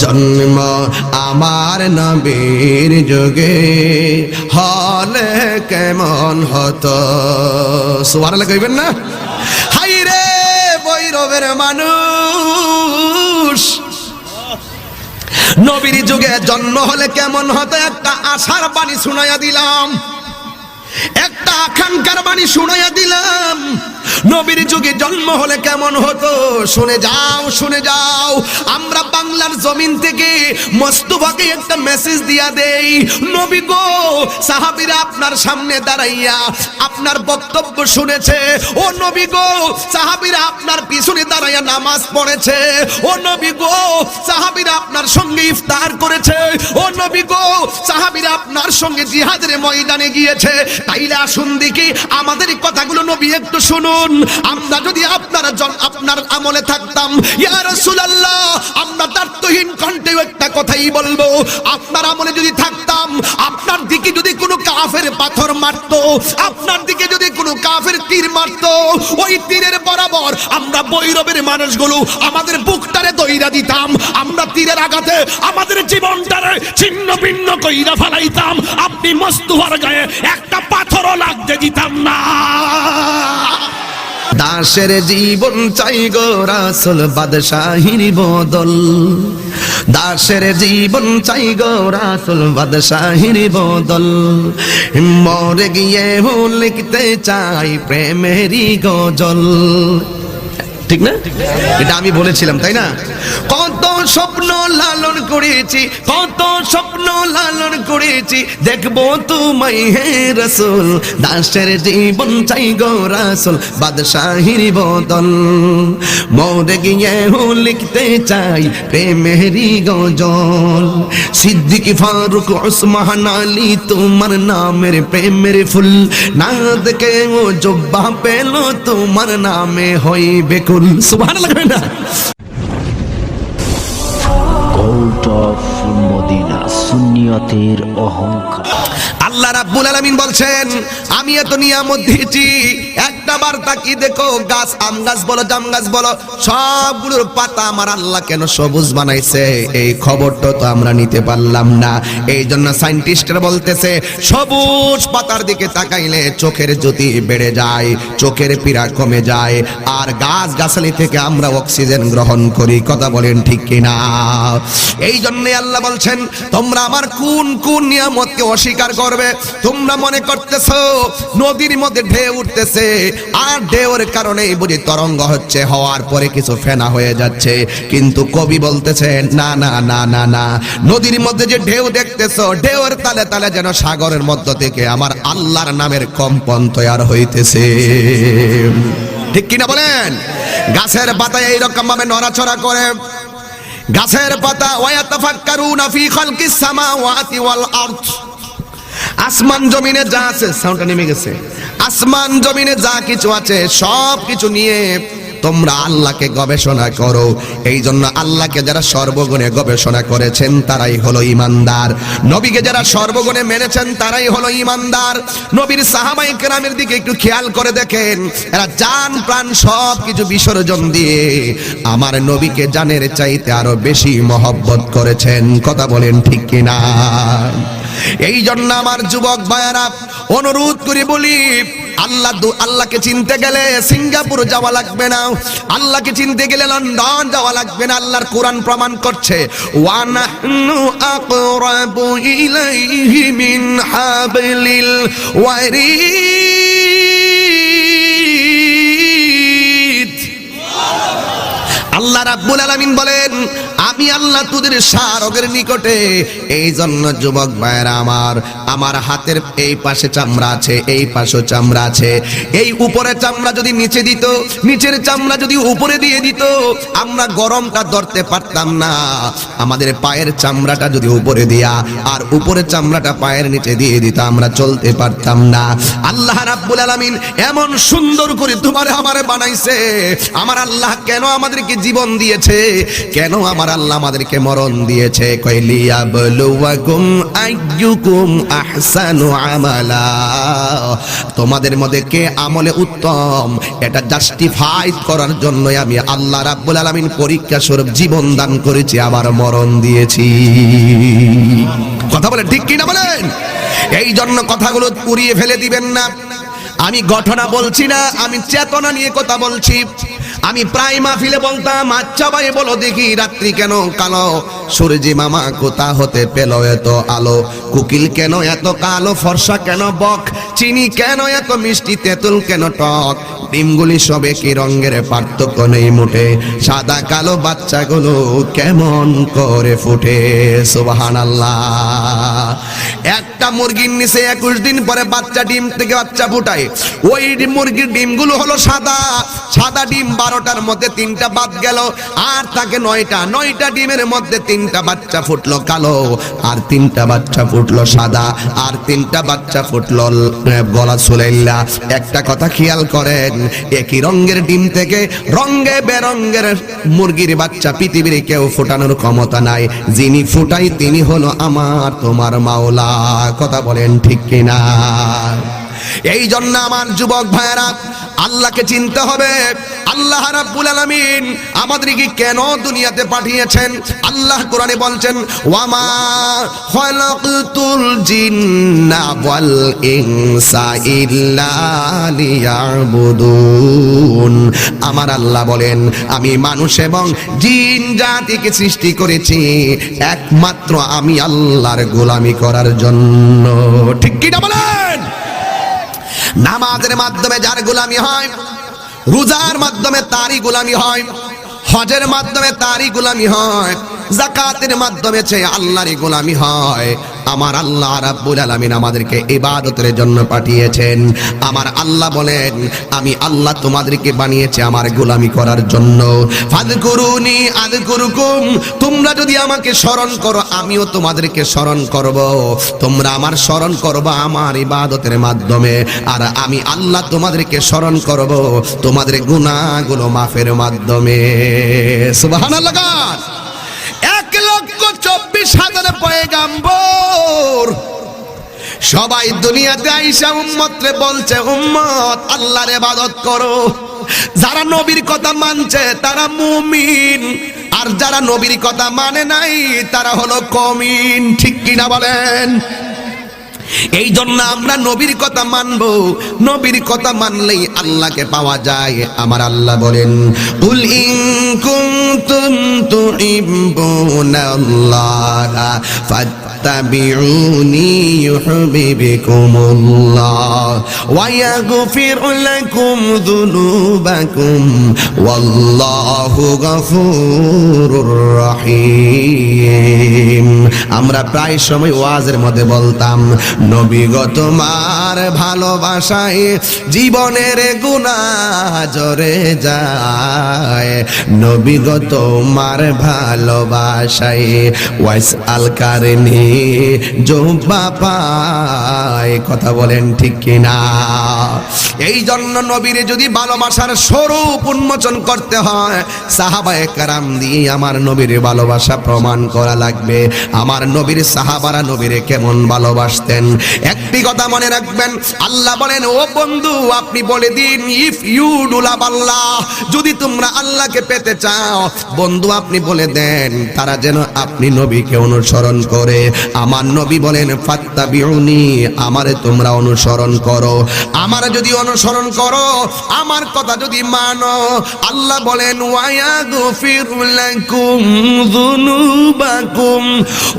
জন্ম আমার নবীর যুগে হলে কেমন হতো। সুবহানাল্লাহ কইবেন না? হাই রে বৈরবের মানুষ, নবীর যুগে জন্ম হলে কেমন হতো একটা আশার বাণী শুনাইয়া দিলাম, একটা আকাঙ্ক্ষার বাণী শুনাইয়া দিলাম। নবীর যুগে জন্ম হলে কেমন হতো শুনে যাও, শুনে যাও। আমরা বাংলার জমিন থেকে মোস্তফাকে একটা মেসেজ দিয়া দেই, নবী গো সাহাবীরা আপনার সামনে দাঁড়াইয়া আপনার বক্তব্য শুনেছে। ও নবী গো সাহাবীরা আপনার পিছনে দাঁড়াইয়া নামাজ পড়েছে। ও নবী গো সাহাবীরা আপনার সঙ্গে ইফতার করেছে। ও নবী গো সাহাবীরা আপনার সঙ্গে জিহাদের ময়দানে গিয়েছে। তাইলে আসুন দেখি আমাদের কথাগুলো নবী একটু শুনুন। আমরা যদি আপনার আমলে থাকতাম ইয়া রাসূলুল্লাহ, আমরা তারতহীন কণ্ঠে একটা কথাই বলবো, আপনার আমলে যদি থাকতাম, আপনার দিকে যদি কোনো কাফের পাথর মারতো, আপনার দিকে যদি কোনো কাফের তীর মারতো, ওই তীরের বরাবর আমরা বৈরবের মানুষগুলো আমাদের বুকটারে দইরা দিতাম। আমরা তীরের আঘাতে আমাদের জীবনটারে ছিন্ন ভিন্ন কইরা ফেলাইতাম। আপনি মোস্তফার গায়ে একটা পাথরও লাগতে দিতাম না। দাসের জীবন চাই গো রাসূল বাদশাহীর বদল, দাসের জীবন চাই গো রাসূল বাদশাহীর বদল। মরে গিয়ে লিখতে চাই প্রেমেরই গজল। ঠিক না? এটা আমি বলেছিলাম তাই না? কত স্বপ্ন লালন করেছি, কত স্বপ্ন লালন করেছি, দেখবো তোমায় হে রাসূল। দাসের জীবন চাই গো রাসূল বাদশাহীর বদল। মরে গিয়ে লিখতে চাই প্রেমেরই গজল। সিদ্দিক ফারুক ওসমান আলী তোমার নামের প্রেমের ফুল, না দেখে ও জব্বা পেল তোমার নামে হইবে কুল। সুবহানাল্লাহ না? কোর্ট অফ মদিনা সুন্নিয়তের অহংকার। আল্লাহ রাব্বুল আলামিন বলছেন আমি এত নিয়ামত দিয়েছি, একটা বার তাকিয়ে দেখো গাছ, আম গাছ বলো জাম গাছ বলো, সবগুলোর পাতা আমার আল্লাহ কেন সবুজ বানাইছে, এই খবরটা তো আমরা নিতে পারলাম না। এই জন্য সায়েন্টিস্টরা বলতেছে সবুজ পাতার দিকে তাকাইলে চোখের জ্যোতি বেড়ে যায়, চোখের পীড়া কমে যায়, আর গাছ গাছালি থেকে আমরা অক্সিজেন গ্রহণ করি। কথা বলেন ঠিক কিনা? এই জন্য আল্লাহ বলছেন তোমরা আমার কোন কোন নিয়ামতকে অস্বীকার করবে? তোমরা মনে করতেছো নদীর মধ্যে ঢেউ উঠতেছে, আর ঢেউর কারণে বুঝি তরঙ্গ হচ্ছে, হওয়ার পরে কিছু ফেনা হয়ে যাচ্ছে। কিন্তু কবি বলতেছে না না না না না, নদীর মধ্যে যে ঢেউ দেখতেছো, ঢেউর তালে তালে যেন সাগরের মধ্য থেকে আমার আল্লাহর নামের কম্পন তৈরি হইতেছে। ঠিক কিনা বলেন? গাছের পাতা এইরকম ভাবে নড়াচড়া করে, গাছের পাতা ওয়ায়াতাফাক্কারুনা ফি খালকিস সামাওয়াতি ওয়াল আরদ। আসমান জমিনে যা আছে, সাউন্ডটা নেমে গেছে, আসমান জমিনে যা কিছু আছে সব কিছু নিয়ে তোমরা আল্লাহকে গবেষণা করো। এই জন্য আল্লাহকে যারা সর্বগুণে গবেষণা করেছেন তারাই হলো ঈমানদার, নবীকে যারা সর্বগুণে মেনেছেন তারাই হলো ঈমানদার। নবীর সাহাবায়ে কেরামের দিকে একটু খেয়াল করে দেখেন, এরা জান প্রাণ সব কিছু বিসর্জন দিয়ে আমার নবীকে জানের চাইতে আরো বেশি মহব্বত করেছেন। কথা বলেন ঠিক কিনা? এই জন্য আমার যুবক ভাইয়েরা অনুরোধ করে বলি, আল্লাহকে চিনতে গেলে সিঙ্গাপুর যাওয়া লাগবে না, আল্লাহকে চিনতে গেলে লন্ডন যাওয়া লাগবে না। আল্লাহর কোরআন প্রমাণ করছে ওয়া নাহনু আকরাবু ইলাইহি মিন হাবলিল ওয়ারিদ। আল্লাহ রাব্বুল আলামিন বলেন আমি আল্লাহ তোদের শারগের নিকটে। এই জন্য যুবক ভাইরা আমার হাতের এই পাশে চামড়া আছে, এই পাশেও চামড়া আছে। এই উপরে চামড়া যদি নিচে দিত, নিচের চামড়া যদি উপরে দিয়ে দিত, আমরা গরমটা ধরতে পারতাম না। আমাদের পায়ের চামড়াটা যদি উপরে দিয়া আর উপরের চামড়াটা পায়ের নিচে দিয়ে দিত, আমরা চলতে পারতাম না। আল্লাহ রাব্বুল আলামিন এমন সুন্দর করে তোমারে আমারে বানাইছে। আমার আল্লাহ কেন আমাদেরকে জীবন দিয়েছে, কেন আমার আমার আল্লাহ আমাদেরকে মরণ দিয়েছে, কইলিয়াবলুয়াকুম আইয়ুকুম আহসানু আমালা, তোমাদের মধ্যে কে আমলে উত্তম এটা জাস্টিফাই করার জন্য আমি আল্লাহ রাব্বুল আলামিন পরীক্ষা স্বরূপ জীবন দান করেছি, আবার মরণ দিয়েছি। কথা বলেন ঠিক কি না বলেন? এই জন্য কথাগুলো উড়িয়ে ফেলে দিবেন না। আমি ঘটনা বলছি না, আমি চেতনা নিয়ে কথা বলছি। আমি প্রায় মাহফিলে বলতাম, আচ্ছা ভাই বলো দেখি রাত্রি কেন কালো, সূর্যি মামা কোথা হতে পেল এত আলো, কোকিল কেন এত কালো, ফর্সা কেন বক, চিনি কেন এত মিষ্টি, তেঁতুল কেন টক, ডিমগুলি সবে কি রঙের পার্থক্য নেই মুঠে, সাদা কালো বাচ্চাগুলো কেমন করে ফুটে। সুবহানাল্লাহ। একটা মুরগির নিচে 21 দিন পরে বাচ্চা ডিম থেকে বাচ্চা ফুটায়, ওই মুরগির ডিমগুলো হলো সাদা, সাদা ডিম 12টার মধ্যে 3টা বাদ গেল, আর তাকে 9টা ডিমের মধ্যে 3টা বাচ্চা ফুটলো কালো, আর 3টা বাচ্চা ফুটলো সাদা, আর 3টা বাচ্চা ফুটলো গলা সুলাইল্লা। একটা কথা খেয়াল করেন, একই রঙের ডিম থেকে রঙে বেরঙের মুরগির বাচ্চা পৃথিবীর কেউ ফোটানোর ক্ষমতা নাই, যিনি ফুটাই তিনি হলো আমার তোমার মাওলা। কথা বলেন ঠিক কিনা? এই জন্য আমার যুবক ভাইয়েরা, আল্লাহকে চিনতে হবে। আল্লাহ রাব্বুল আলামিন আমাদেরকে কেন দুনিয়াতে পাঠিয়েছেন? আল্লাহ কোরআনে বলছেন, ওয়ামা খালাকতুল জিন্না ওয়াল ইনসা ইল্লা লিয়াবুদুন। আমার আল্লাহ বলেন, আমি মানুষ এবং জিন জাতিকে সৃষ্টি করেছি একমাত্র আমি আল্লাহর গোলামি করার জন্য। ঠিক কি না বলেন? নামাজের মাধ্যমে যার গোলামি হয়, রোজার মাধ্যমে তারই গোলামি হয়, হজের মাধ্যমে তারই গোলামি হয়, যাকাতের মাধ্যমে সে আল্লাহরই গোলামি হয়। আমার আল্লাহ রাব্বুল আলামিন আমাদেরকে ইবাদতের জন্য পাঠিয়েছেন। আমার আল্লাহ বলেন, আমি আল্লাহ তোমাদেরকে বানিয়েছি আমার গোলামি করার জন্য। ফাযকুরুনি আযকুরুকুম, তোমরা যদি আমাকে স্মরণ করো আমিও তোমাদেরকে স্মরণ করব। তোমরা আমার স্মরণ করবা আমার ইবাদতের মাধ্যমে, আর আমি আল্লাহ তোমাদেরকে স্মরণ করব তোমাদের গুনাহগুলো মাফের মাধ্যমে। সুবহানাল্লাহ। 1,24,000 পয়গাম্বর সবাই দুনিয়াতে আইসা উম্মতরে বলছে, উম্মত আল্লাহর ইবাদত করো। যারা নবীর কথা মানছে তারা মুমিন, আর যারা নবীর কথা মানে নাই তারা হলো কমিন। ঠিক কিনা বলেন? এই জন্য আমরা নবীর কথা মানবো, নবীর কথা মানলেই আল্লাহকে পাওয়া যায়। আমার আল্লাহ বলেন, কুল ইন কুনতুম তুহিব্বুনাল্লাহা ফাত্তাবিউনি ইউহিব্বুকুমুল্লাহ ওয়া ইয়াগফির লাকুম যুনুবাকুম ওয়াল্লাহু গফুরুর রহিম। আমরা প্রায় সময় ওয়াজের মধ্যে বলতাম, নবী গো তোমার ভালোবাসায় জীবনের গুনাহ ঝরে যায়, নবী গো তোমার ভালোবাসায় ওয়াইস আল কারনি জুব্বা পায়। কথা বলেন ঠিক কিনা? এই জন্য নবীরে যদি ভালোবাসার স্বরূপ উন্মোচন করতে হয়, সাহাবায়ে কেরাম দিয়ে আমার নবীর ভালোবাসা প্রমাণ করা লাগবে। আমার নবীর সাহাবারা নবীরে কেমন ভালোবাসতেন একটি কথা মনে রাখবেন। আল্লাহ বলেন, ও বন্ধু আপনি বলে দিন, ইফ ইউ ডু লাভ আল্লাহ, যদি তোমরা আল্লাহকে পেতে চাও বন্ধু আপনি বলে দেন তারা যেন আপনি নবীকে অনুসরণ করে। আমার নবী বলেন, ফাত্তাবিউনি, আমারে তোমরা অনুসরণ করো। আমার যদি অনুসরণ করো, আমার কথা যদি মানো, আল্লাহ বলেন, ওয়ায়াগফির লাকুম যুনুবাকুম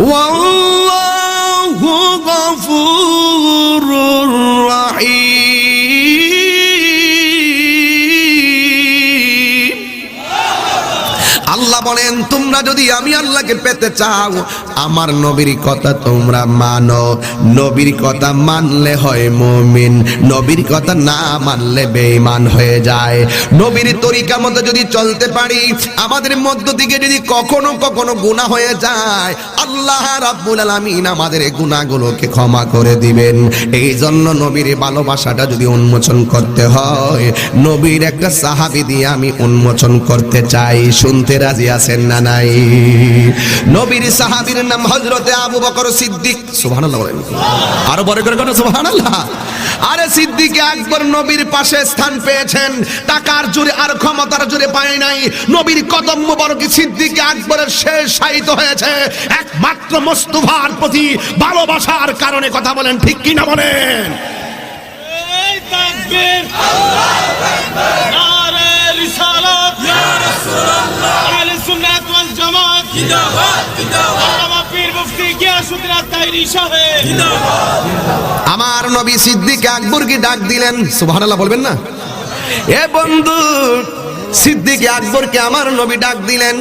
ওয়াল্লাহু গফুরুর রহিম। আল্লাহ বলেন, তোমরা যদি আমি আল্লাহকে পেতে চাও আমার নবীর কথা তোমরা মানো। নবীর কথা মানলে হয় মুমিন, নবীর কথা না মানলে বেঈমান হয়ে যায়। নবীর তরিকা মতো যদি চলতে পারি, আমাদের মধ্য থেকে যদি কখনো কখনো গুনাহ হয়ে যায়, আল্লাহ রাব্বুল আলামিন আমাদের গুনাহগুলোকে ক্ষমা করে দিবেন। এই জন্য নবীর ভালোবাসাটা যদি উন্মোচন করতে হয়, নবীর একটা সাহাবী দিয়ে আমি উন্মোচন করতে চাই। শুনতে রাজি আছেন না নাই? নবীর সাহাবীর নাম হযরতে আবু বকর সিদ্দিক। সুবহানাল্লাহ বলেন, আরো বড় করে কোন সুবহানাল্লাহ। আরে সিদ্দিক আকবর নবীর পাশে স্থান পেয়েছেন, টাকার জোরে আর ক্ষমতার জোরে পায় নাই। নবীর কদম মুবারক সিদ্দিক আকবরের শেষ শায়িত হয়েছে একমাত্র মুস্তাফার প্রতি ভালোবাসার কারণে। কথা বলেন ঠিক কি না বলেন? এই তাকবীর, আল্লাহু আকবার, নারে রিসালাত, ইয়া রাসূলুল্লাহ, আহলে সুন্নাত ওয়াল জামাত জিন্দাবাদ, জিন্দাবাদ, আল্লামা পীর মুফতি গিয়াসউদ্দিন আত-তাইরি সাহেব জিন্দাবাদ। আমার নবী সিদ্দিক আকবরকে ডাক দিলেন, সুবহানাল্লাহ বলবেন না? এ বন্ধু, সিদ্দিক আকবরকে আমার নবী ডাক দিলেন।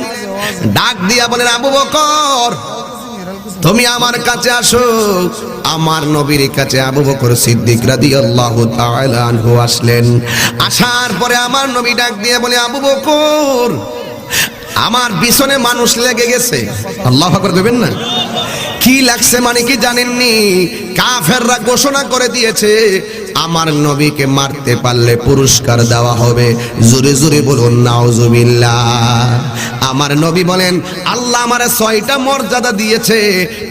ডাক দিয়া বলেন, আবু বকর তুমি আমার কাছে আসো। আমার নবীর কাছে আবু বকর সিদ্দিক রাদিয়াল্লাহু তাআলা আনহু আসলেন। আসার পরে আমার নবী ডাক দিয়ে বলে, আবু বকর আমার পিছনে মানুষ লেগে গেছে। আল্লাহু আকবার দেবেন না? কি লাগছে মানে কি জানেননি? কাফেররা ঘোষণা করে দিয়েছে আমার নবীকে মারতে পারলে পুরস্কার দেওয়া হবে। জোরে জোরে বলুন নাউজুবিল্লাহ। আমার নবী বলেন, আল্লাহ আমারে 6টা মর্যাদা দিয়েছে,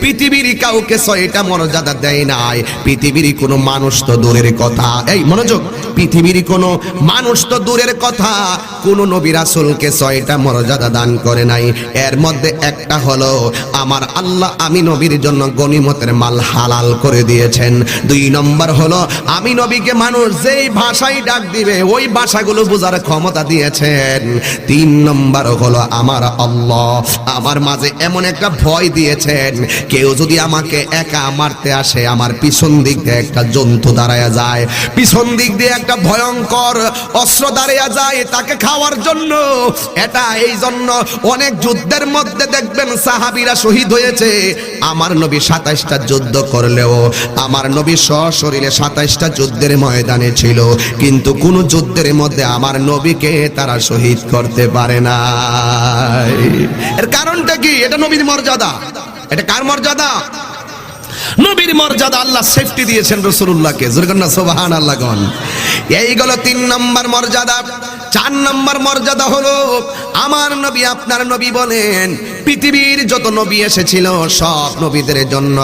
পৃথিবীর কাউকে 6টা মর্যাদা দেয় নাই। পৃথিবীর কোনো মানুষ তো দূরের কথা, এই মনোযোগ, পৃথিবীর কোনো মানুষ তো দূরের কথা, কোন নবী রাসূলকে 6টা মর্যাদা দান করে নাই। এর মধ্যে একটা হলো আমার আল্লাহ আমি নবীর জন্য গনিমতের মাল হালাল করে দিয়েছেন। 2 নম্বর হলো আমি নবীকে মানুষ যেই ভাষায় ডাক দিবে ওই ভাষাগুলো বোঝার ক্ষমতা দিয়েছেন। 3 নম্বর হলো আমার আল্লাহ আমার মাঝে এমন একটা ভয় দিয়েছেন, কেউ যদি আমাকে একা মারতে আসে আমার পিছন দিক দিয়ে একটা জন্তু দাঁড়ায়া যায়, পিছন দিক দিয়ে একটা ভয়ঙ্কর অস্ত্র দাঁড়ায়া যায় তাকে খাওয়ার জন্য। এটা এই জন্য অনেক যুদ্ধের মধ্যে দেখবেন সাহাবীরা শহীদ হয়েছে। আমার নবী 27টা যুদ্ধ করলেও আমার নবী সশরীরে 27টা যুদ্ধের ময়দানে ছিল, কিন্তু কোন যুদ্ধের মধ্যে আমার নবীকে তারা শহীদ করতে পারে না। এর কারণটা কি? এটা নবীর মর্যাদা। এটা কার মর্যাদা? নবীর মর্যাদা। আল্লাহ সেফটি দিয়েছেন রাসূলুল্লাহকে। জোরকন্না সুবহানাল্লাহ গণ। এই গেল 3 নম্বর মর্যাদা। 4 নম্বর মর্যাদা হলো আমার নবী আপনার নবী বলেন পৃথিবীর যত নবী এসেছিল সব নবীদের জন্য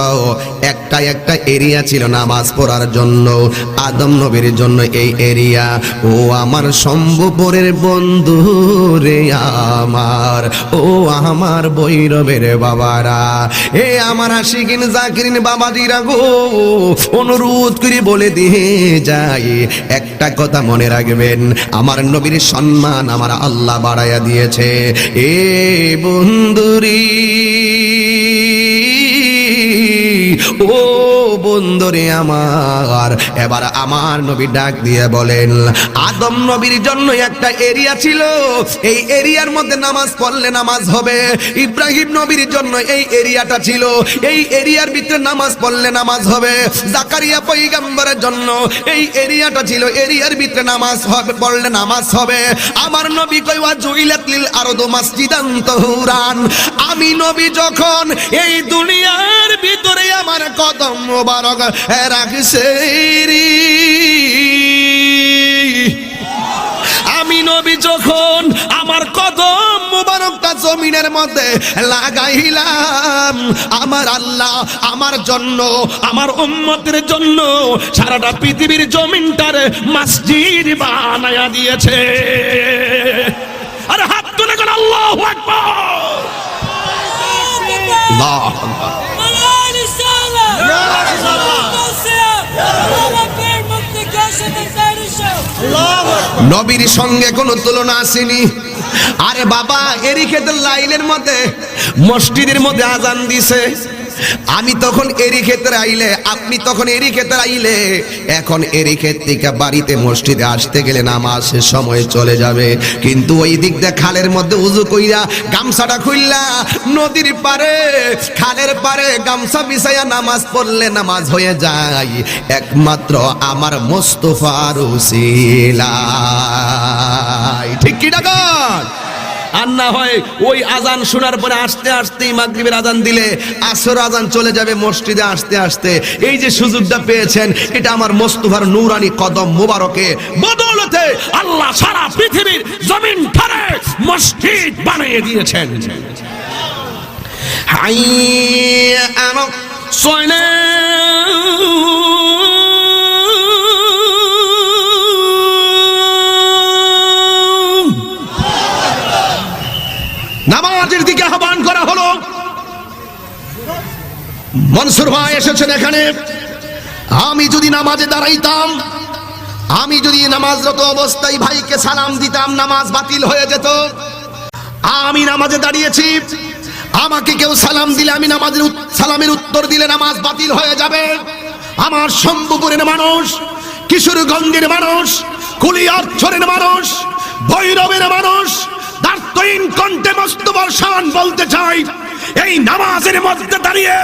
একটা একটা এরিয়া ছিল নামাজ পড়ার জন্য। আদম নবীর জন্য এই এরিয়া। ও আমার শম্ভুপুরের বন্ধু রে আমার, ও আমার বৈরবের বাবারা, এ আমার আশিকিন জাকিরিন বাবাজিরা গো, অনুরোধ করে বলে দিয়ে যাই একটা কথা মনে রাখবেন, আমার নবীর সম্মান আমার আল্লাহ বাড়াইয়া দিয়েছে। এ বন্ধুরি, ও বন্ধুরে আমার, এবার আমার নবী ডাক দিয়ে বলেন আদম নবীর জন্য একটা এরিয়া ছিল, এই এরিয়ার মধ্যে নামাজ পড়লে নামাজ হবে। ইব্রাহিম নবীর জন্য এই এরিয়াটা ছিল, এই এরিয়ার ভিতরে নামাজ পড়লে নামাজ হবে। জাকারিয়া পয়গম্বরের জন্য এই এরিয়াটা ছিল, এরিয়ার ভিতরে নামাজ হবে, পড়লে নামাজ হবে। আমার নবী কই ওয়া জুইলাত লিল আরদু মাসজিদান তাহুরান, আমি নবী যখন এই দুনিয়ার ভিতরে আমার কদম মোবারক রাখছে রে, আমি নবী যখন আমার কদম মুবারকটা জমিনের মধ্যে লাগাইলাম, আমার আল্লাহ আমার জন্য আমার উম্মতের জন্য সারাটা পৃথিবীর জমিনটার মসজিদ বানায়া দিয়েছে। আরে হাত তুলে কোন আল্লাহু আকবার, আল্লাহু আকবার। নবীর সঙ্গে কোনো তুলনা আসেনি। আরে বাবা, এরি ক্ষেতের লাইনের মধ্যে মসজিদের মধ্যে আজান দিছে, আমি তখন এরি ক্ষেতের আইলে, আপনি তখন এরি ক্ষেতের আইলে, এখন এরি ক্ষেত থেকে বাড়িতে মসজিদে আসতে গেলে নামাজের সময় চলে যাবে, কিন্তু ওই দিক দিয়ে খালের মধ্যে উজু কইরা গামছাটা খুললা নদীর পারে খালের পারে গামছা বিছাইয়া নামাজ পড়লে নামাজ হয়ে যায় একমাত্র আমার মুস্তাফার উসিলায়। ঠিক কি ডাকন? আর না হয় ওই আজান শোনার পরে আস্তে আস্তেই মাগরিবের আজান দিলে আসর আজান চলে যাবে মসজিদে আসতে আসতে। এই যে সুযোগটা পেয়েছেন, এটা আমার মোস্তফার নূরানি কদম মুবারকে বদৌলতে আল্লাহ সারা পৃথিবীর জমিন ঠারে মসজিদ বানিয়ে দিয়েছেন। হাইয়া আলা নামাজের দিকে আহ্বান করা হলো। মনসুর ভাই এসেছেন এখানে। আমি যদি নামাজে দাঁড়াইতাম, আমি যদি নামাজরত অবস্থায় ভাইকে সালাম দিতাম, নামাজ বাতিল হয়ে যেত। আমি নামাজে দাঁড়িয়েছি, আমাকে কেউ সালাম দিলে, আমি সালামের উত্তর দিলে নামাজ বাতিল হয়ে যাবে। আমার শম্ভুপুরের মানুষ, কিশোরগঞ্জের মানুষ, কুলিয়ারছড়ের মানুষ, ভৈরবের মানুষ দার্থহীন কণ্ঠে মোস্তফার শান বলতে চাই, এই নামাজের মধ্যে দাঁড়িয়ে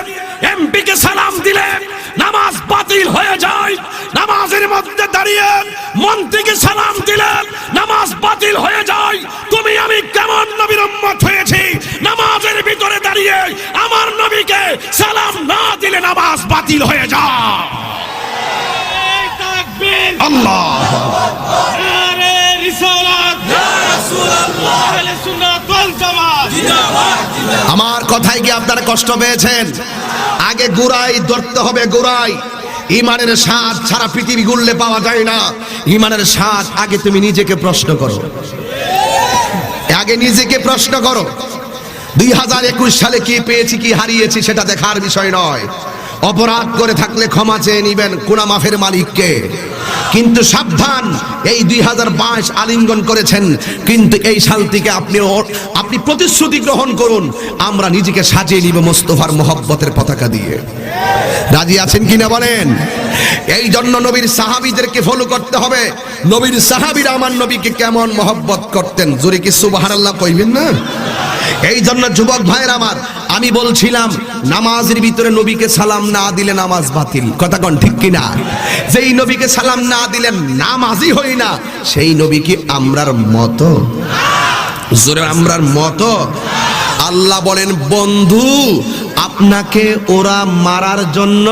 এমপি কে সালাম দিলে নামাজ বাতিল হয়ে যায়। নামাজের মধ্যে দাঁড়িয়ে মন্ত্রীকে সালাম দিলে নামাজ বাতিল হয়ে যায়। তুমি আমি কেমন নবীর উম্মত হয়েছি, নামাজের ভিতরে দাঁড়িয়ে আমার নবীকে সালাম না দিলে নামাজ বাতিল হয়ে যায়। আল্লাহ নারে রিসালাত, ইয়া রাসূলুল্লাহ, আহলে সুন্নাত ওয়াল জামাত জিন্দাবাদ। আমার কথায় কি আপনারা কষ্ট পেয়েছেন? আগে গোড়াই ধরতে হবে, গোড়াই। ইমানের স্বাদ সারা পৃথিবী গুললে পাওয়া যায় না। ইমানের স্বাদ আগে তুমি নিজেকে প্রশ্ন করো, আগে নিজেকে প্রশ্ন করো। 2021 সালে কি পেয়েছি কি হারিয়েছি সেটা দেখার বিষয় নয়। অপরাধ করে থাকলে ক্ষমা চেয়ে নিবেন গুনাহ মাফের মালিককে। কিন্তু সাবধান, এই 2022 আলিঙ্গন করেছেন, কিন্তু এই সাল থেকে আপনি প্রতিশ্রুতি গ্রহণ করুন, আমরা নিজেকে সাজিয়ে নিব মোস্তফার মোহব্বতের পতাকা দিয়ে। রাজি আছেন কিনা বলেন? এই জন্য নবীর সাহাবীদেরকে ফলো করতে হবে। নবীর সাহাবীরা আমার নবীকে কেমন মহব্বত করতেন, জোরে কি সুবহানাল্লাহ কইবেন না? এই জন্য যুবক ভাইয়ের আমার, আমি বলছিলাম নামাজের ভিতরে নবীকে সালাম না দিলে নামাজ বাতিল। কথা কোন ঠিক কিনা? যেই নবীকে সালাম না দিলেন নামাজই হই না, সেই নবী কি আমরার মতো? জোরে আমরার মতো? আল্লাহ বলেন, বন্ধু আপনাকে ওরা মারার জন্য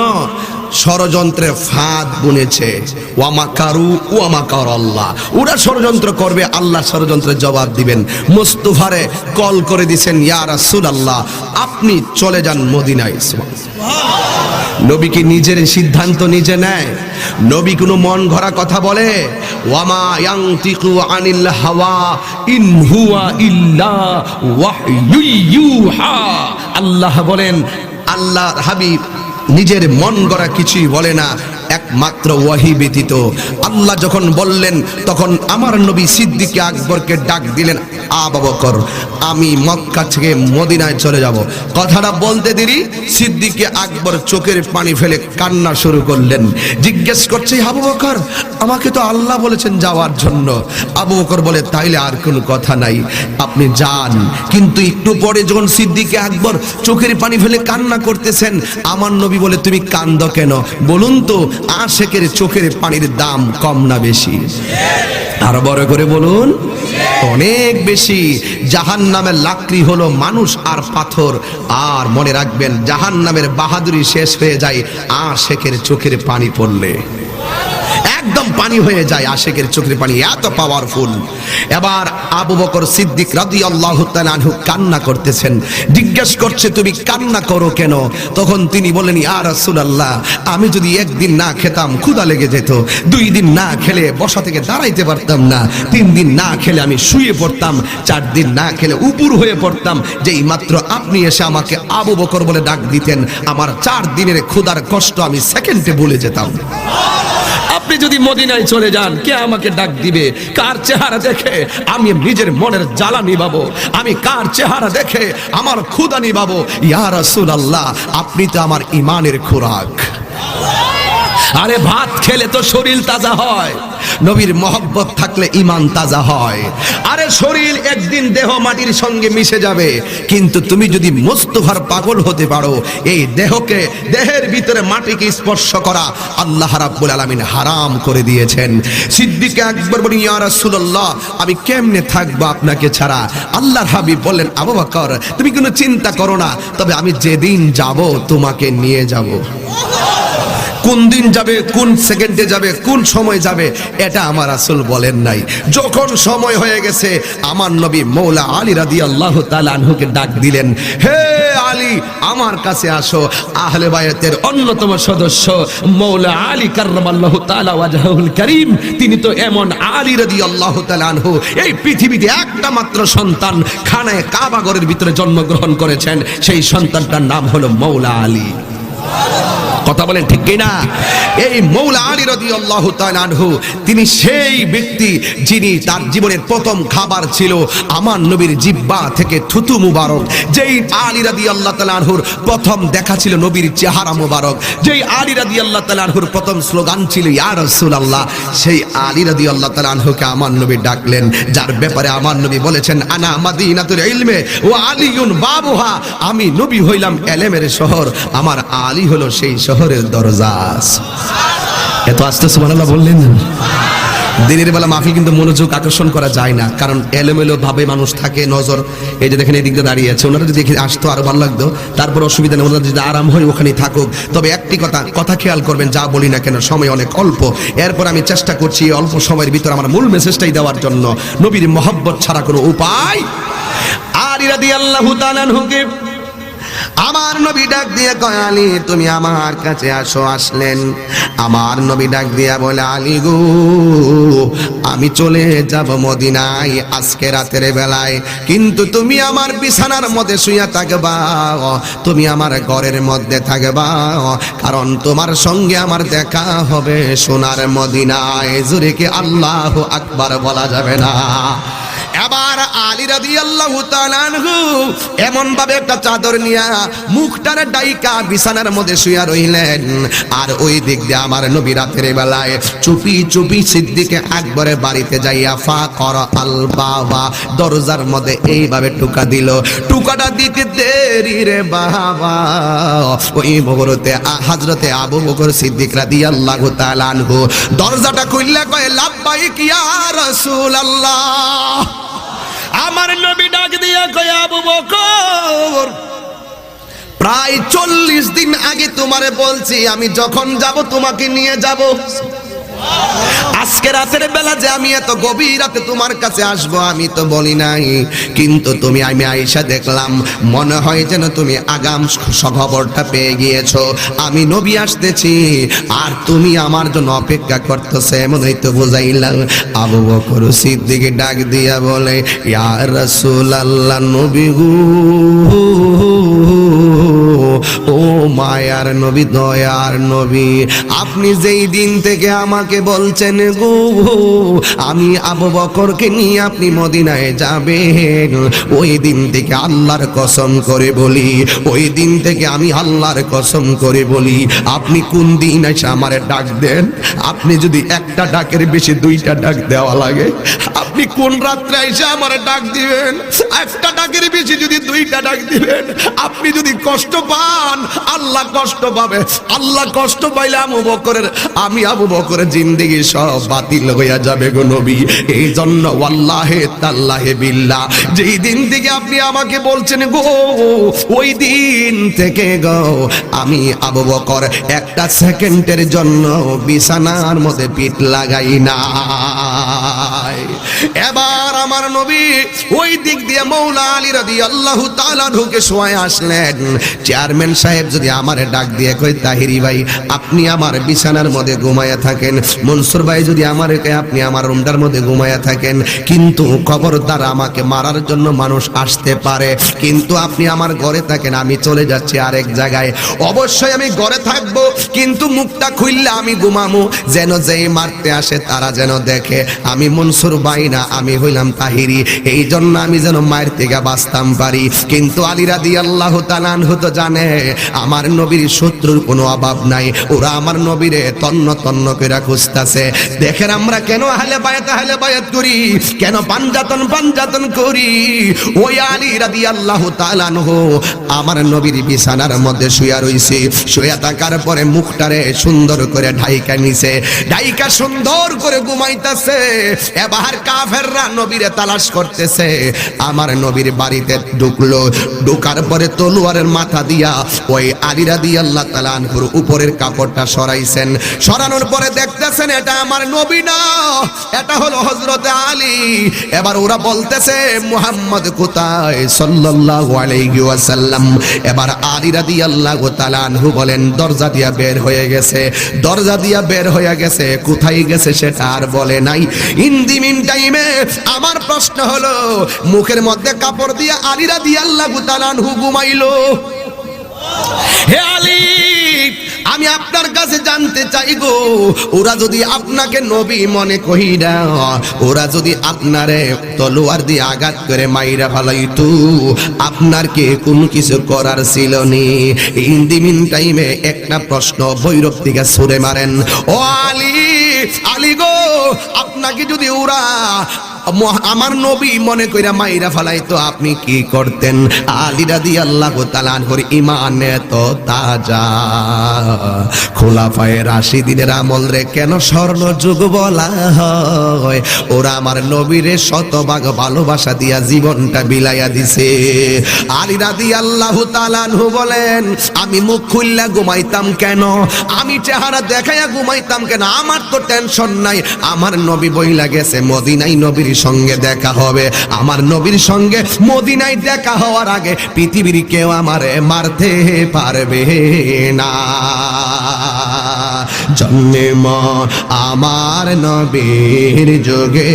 ষড়যন্ত্রের ফাঁদ বুনেছে। ওয়ামাকারু ওয়ামাকার আল্লাহ, ওরা ষড়যন্ত্র করবে, আল্লাহ ষড়যন্ত্রের জবাব দিবেন। মুস্তাফারে কল করে দিয়েছেন, ইয়া রাসূলুল্লাহ আপনি চলে যান মদিনায়। নবী কি নিজের সিদ্ধান্ত নিজে নেয়? নবী কোনো মন গড়া কথা বলে? ওয়ামা ইয়ানতিকু আনিল হাওয়া ইন হুয়া ইল্লা ওয়াহয়ু ইউহা। আল্লাহ বলেন, আল্লাহ হাবিব নিজের মন গড়া কিছুই বলে না, একমাত্র ওয়াহি ব্যতীত। আল্লাহ যখন বললেন, তখন আমার নবী সিদ্দিক আকবরকে ডাক দিলেন, আবু বকর আমি মক্কা থেকে মদিনায় চলে যাব। কথাটা বলতে দেরি সিদ্দিক আকবর চোখের পানি ফেলে কান্না শুরু করলেন। জিজ্ঞেস করছে, আবু বকর আমাকে তো আল্লাহ বলেছেন যাওয়ার জন্য। আবু বকর বলে, তাইলে আর কোনো কথা নাই, আপনি যান। কিন্তু একটু পরে যখন সিদ্দিক আকবর চোখের পানি ফেলে কান্না করতেছেন, আমার নবী বলে, তুমি কান্দো কেন? বলুন তো আশেকের চোখের পানির দাম কম না বেশি? আরো বড় করে বলুন, অনেক বেশি। জাহান্নামের লাকড়ি হলো মানুষ আর পাথর। আর মনে রাখবেন, জাহান্নামের বাহাদুরি শেষ হয়ে যায় আশেকের চোখের পানি পড়লে। একদম পানি হয়ে যায় আশেকের চোখের পানি, এত পাওয়ারফুল। এবার আবু বকর সিদ্দিক রাদিয়াল্লাহু তাআলা আনহু কান্না করতেছেন। জিজ্ঞেস করছে, তুমি কান্না করো কেন? তখন তিনি বললেন, ইয়া রাসূলুল্লাহ আমি যদি একদিন না খেতাম ক্ষুধা লেগে যেত, 2 দিন না খেলে বসা থেকে দাঁড়াইতে পারতাম না, 3 দিন না খেলে আমি শুয়ে পড়তাম, 4 দিন না খেলে উপুর হয়ে পড়তাম। যেই মাত্র আপনি এসে আমাকে আবু বকর বলে ডাক দিতেন, আমার 4 দিনের ক্ষুধার কষ্ট আমি সেকেন্ডে ভুলে যেতাম। আপনি যদি মদিনায় চলে যান, কে আমাকে ডাক দিবে? কার চেহারা দেখে আমি নিজের মনের জ্বালা নিভাবো? আমি কার চেহারা দেখে আমার ক্ষুধা নিভাবো? ইয়া রাসূলুল্লাহ আপনি তো আমার ইমানের খোরাক। আরে ভাত খেলে তো শরীর তাজা হয়, নবীর মহব্বত থাকলে ঈমান তাজা হয়। আরে শরীর একদিন দেহ মাটির সঙ্গে মিশে যাবে, কিন্তু তুমি যদি মুস্তফার পাগল হতে পারো, এই দেহকে, দেহের ভিতরে মাটিকে স্পর্শ করা আল্লাহ রাব্বুল আলামিন হারাম করে দিয়েছেন। সিদ্দিক আকবর বলেন, ইয়া রাসূলুল্লাহ, আমি কেমনে থাকবো আপনাকে ছাড়া? আল্লাহর হাবিব বললেন, আবু বকর, তুমি কোনো চিন্তা করো না, তবে আমি যেদিন যাব তোমাকে নিয়ে যাব। কোন দিন যাবে, কোন সেকেন্ডে যাবে, কোন সময় যাবে, এটা আমার রাসূল বলেন নাই। যখন সময় হয়ে গেছে, আমার নবী মৌলা আলী রাদিয়াল্লাহু তাআলা আনহুকে ডাক দিলেন, হে আলী, আমার কাছে আসো। আহলে বায়াতের অন্যতম সদস্য মৌলা আলী কাররামাল্লাহু তাআলা ওয়াজহুল কারীম, তিনি তো এমন আলী রাদিয়াল্লাহু তাআলা আনহু, এই পৃথিবীতে একটা মাত্র সন্তান খানায় কাবা ঘরের ভিতরে জন্মগ্রহণ করেছেন, সেই সন্তানটার নাম হলো মৌলা আলী। কথা বলেন ঠিক কিনা? এই মৌলা আলী রাদিয়াল্লাহু তাআলা আনহু, তিনি সেই ব্যক্তি যিনি তার জীবনের প্রথম খাবার ছিল আমার নবীর জিহ্বা থেকে থুতু মুবারক। যেই আলী রাদিয়াল্লাহু তাআলা আনহুর প্রথম দেখা ছিল নবীর চেহারা মুবারক, যেই আলী রাদিয়াল্লাহু তাআলা আনহুর প্রথম স্লোগান ছিল ইয়া রাসূলুল্লাহ, সেই আলী রাদিয়াল্লাহু তাআলা আনহুকে আমার নবী ডাকলেন, যার ব্যাপারে আমার নবী বলেছেন, আনা মাদিনাতুল ইলমে ওয়া আলিয়ুন বাবুহা, আমি নবী হইলাম ইলমের শহর, আমার আলী হলো সেই শহরের দরজা। এত আস্তে সুবহানাল্লাহ বললেন। দিনের বেলা মাহফিল কিন্তু মনোযোগ আকর্ষণ করা যায় না, কারণ এলোমেলো ভাবে মানুষ থাকে, নজর, এই যে দেখেন এই দিকটা দাঁড়িয়ে আছে, ওনারা যদি আসতো আরো ভালো লাগতো, তারপর অসুবিধা নেই, ওনারা যদি আরাম হয় ওখানেই থাকুক। তবে একটি কথা খেয়াল করবেন, যা বলি না কেন সময় অনেক অল্প, এরপর আমি চেষ্টা করছি অল্প সময়ের ভিতরে আমার মূল মেসেজটাই দেওয়ার জন্য। নবীর মহব্বত ছাড়া কোনো উপায়। আলী রাদিয়াল্লাহু তাআলা আনহুকে আমার নবী ডাক দিয়ে কয়, আলী তুমি আমার কাছে আসো। আসলেন। আমার নবী ডাক দিয়া বলে, আলী গো, আমি চলে যাব মদিনায় আজকে রাতের বেলায়, কিন্তু তুমি আমার বিছানার মধ্যে শুইয়া থাকবা, তুমি আমার ঘরের মধ্যে থাকবা, কারণ তোমার সঙ্গে আমার দেখা হবে সোনার মদিনায়। জোরে কি আল্লাহু আকবার বলা যাবে না? এবার আলী রাদিয়াল্লাহু তাআলা আনহু এমন ভাবে একটা চাদর নিয়া মুখটারে ডাইকা বিছানার মধ্যে শুয়া রইলেন, আর ওই দিক দিয়ে আমার নবী রাতের বেলায় চুপি চুপি সিদ্দিকে আকবরের বাড়িতে যাইয়া ফাকর আল বাবা, দরজার মধ্যে এইভাবে টুকা দিল। টুকাটা দিতে দেরি রে বাবা, ওই মুহূর্তে হযরতে আবু বকর সিদ্দিক রাদিয়াল্লাহু তাআলা আনহু দরজাটা খুললে কয়, লাব্বাইক ইয়া রাসূলুল্লাহ। আমার নবী ডাক দিয়া কয়, আবু বকর, প্রায় 40 দিন আগে তোমারে বলছি আমি যখন যাব তোমাকে নিয়ে যাব। আজকে রাতের বেলা যে আমি এত গভীর রাতে তোমার কাছে আসব আমি তো বলি নাই, কিন্তু তুমি, আমি আয়েশা দেখলাম, মনে হয় যেন তুমি আগাম খবরটা পেয়ে গিয়েছো, আমি নবী আসতেছি আর তুমি আমার জন্য অপেক্ষা করতেছো, এমনই তো বুঝাইলাম। আবু বকর সিদ্দিক ডাক দিয়া বলে, ইয়া রাসূলুল্লাহ, নবী গো, ও মায়ার নবী, দয়ার নবী, আপনি যেই দিন থেকে আমাকে বলছেন গো আমি আবু বকরকে নিয়ে আপনি মদিনায় যাবেন, ওই দিন থেকে আল্লাহর কসম করে বলি, ওই দিন থেকে আমি আল্লাহর কসম করে বলি, আপনি কোন দিন এসে আমারে ডাক দেন, আপনি যদি একটা ডাকের বেশি 2টা ডাক দেওয়া লাগে, আপনি কোন রাত্রে এসে আমারে ডাক দিবেন, একটা ডাকের বেশি যদি 2টা ডাক দিবেন, আপনি যদি কষ্ট পান আল্লাহ কষ্ট পাবে, আল্লাহ কষ্ট পাইলে আমি আবু বকরের জিন্দেগি সব বাতিল হইয়া যাবে গো নবী। এই জন্য ওয়াল্লাহে তাল্লাহে বিল্লাহ, যেই দিন থেকে আপনি আমাকে বলছেন গো, ওই দিন থেকে গো আমি আবু বকর একটা সেকেন্ডের জন্য বিছানার মধ্যে পিঠ লাগাই না। এবার আমার নবী ওই দিক দিয়ে মৌলা আলী রাদিয়াল্লাহু তাআলা ঢুকে শোয় আসলেন। চেয়ারম্যান সাহেব যদি আমারে ডাক দিয়ে কই, তাহিরি ভাই আপনি আমার বিছানার মধ্যে ঘুমায়া থাকেন, মনসুর ভাই যদি আমারে কয় আপনি আমার রুমটার মধ্যে ঘুমায়া থাকেন, কিন্তু খবরদার আমাকে মারার জন্য মানুষ আসতে পারে, কিন্তু আপনি আমার ঘরে থাকেন, আমি চলে যাচ্ছি আরেক জায়গায়, অবশ্যই আমি ঘরে থাকবো, কিন্তু মুখটা খুললে আমি ঘুমামু, যেন যেই মারতে আসে তারা যেন দেখে আমি মনসুর ভাই না, আমি হইলাম তাহিরি, এই জন্য আমি যেন মায়ের থেকে বাঁচতাম পারি। কিন্তু আলী রাদিয়াল্লাহু তাআলা আনহু তো জানে আমার নবীর শত্রুর কোনো অভাব নাই, ওরা আমার নবীরে তন্ন তন্ন করে খুঁজতেছে। দেখেন আমরা কেন আহলে বায়াত করি, কেন পাঞ্জাতন করি। ওই আলী রাদিয়াল্লাহু তাআলা আনহু আমার নবীর বিছানার মধ্যে শুয়া রইছে, শুয়া থাকার পরে মুখটারে সুন্দর করে ঢাইকা নিছে, ঢাইকা সুন্দর করে ঘুমাইতেছে। এবার কাফেররা নবীরে তালাশ করতেছে। আমার নবীর বাড়িতে ঢুকলো, ঢোকার পরে তলোয়ারের মাথা দিয়া ওই আলী রাদিয়াল্লাহু তাআলা আনহুর উপরের কাপড়টা সরাইছেন। সরানোর পরে দেখতেছেন এটা আমার নবী না, এটা হলো হযরত আলী। এবার ওরা বলতেছে মুহাম্মদ কোথায় সাল্লাল্লাহু আলাইহি ওয়াসাল্লাম। এবার আলী রাদিয়াল্লাহু তাআলা আনহু বলেন দরজা দিয়া বের হয়ে গেছে, দরজা দিয়া বের হয়ে গেছে, কোথায় গেছে সেটা আর বলে নাই। ইন দি মিন টাইমে আমার প্রশ্ন হলো, মুখের মধ্যে কাপড় দিয়ে আলী রাদিয়াল্লাহু তাআলা আনহু ঘুমাইলো। হে আলী, আমি আপনার কাছে জানতে চাই গো, ওরা যদি আপনাকে নবী মনে কইরা, ওরা যদি আপনারে তলোয়ার দিয়ে আঘাত করে মাইরা ফেলাইতো, আপনার কি কোনো কিছু করার ছিল নি? ইন দি মিন টাইমে একটা প্রশ্ন ভৈরব থেকে ছুড়ে মারেন, ও আলী, আলী গো, আপনাকে যদি ওরা আমার নবী মনে কইরা মাইরা ফেলাইতো আপনি কি করতেন? আলী রাদিয়াল্লাহু তাআলা আনহুর ঈমান তো তাজা, খোলাফায়ে রাশিদিনের আমল রে কেন স্বর্ণ যুগ বলা হয়? ওরা আমার নবীরে শতভাগ ভালোবাসা দিয়া জীবনটা বিলাইয়া দিছে। আলী রাদিয়াল্লাহু তাআলা আনহু বলেন, আমি মুখ খুললা ঘুমাইতাম কেন, আমি চেহারা দেখাইয়া ঘুমাইতাম কেন? আমার তো টেনশন নাই, আমার নবী বইলা গেছে মদিনায় নবীর সঙ্গে দেখা হবে। আমার নবীর সঙ্গে মদিনায় দেখা হওয়ার আগে পৃথিবীর কেউ আমারে মারতে পারবে না। জন্ম আমার নবীর যুগে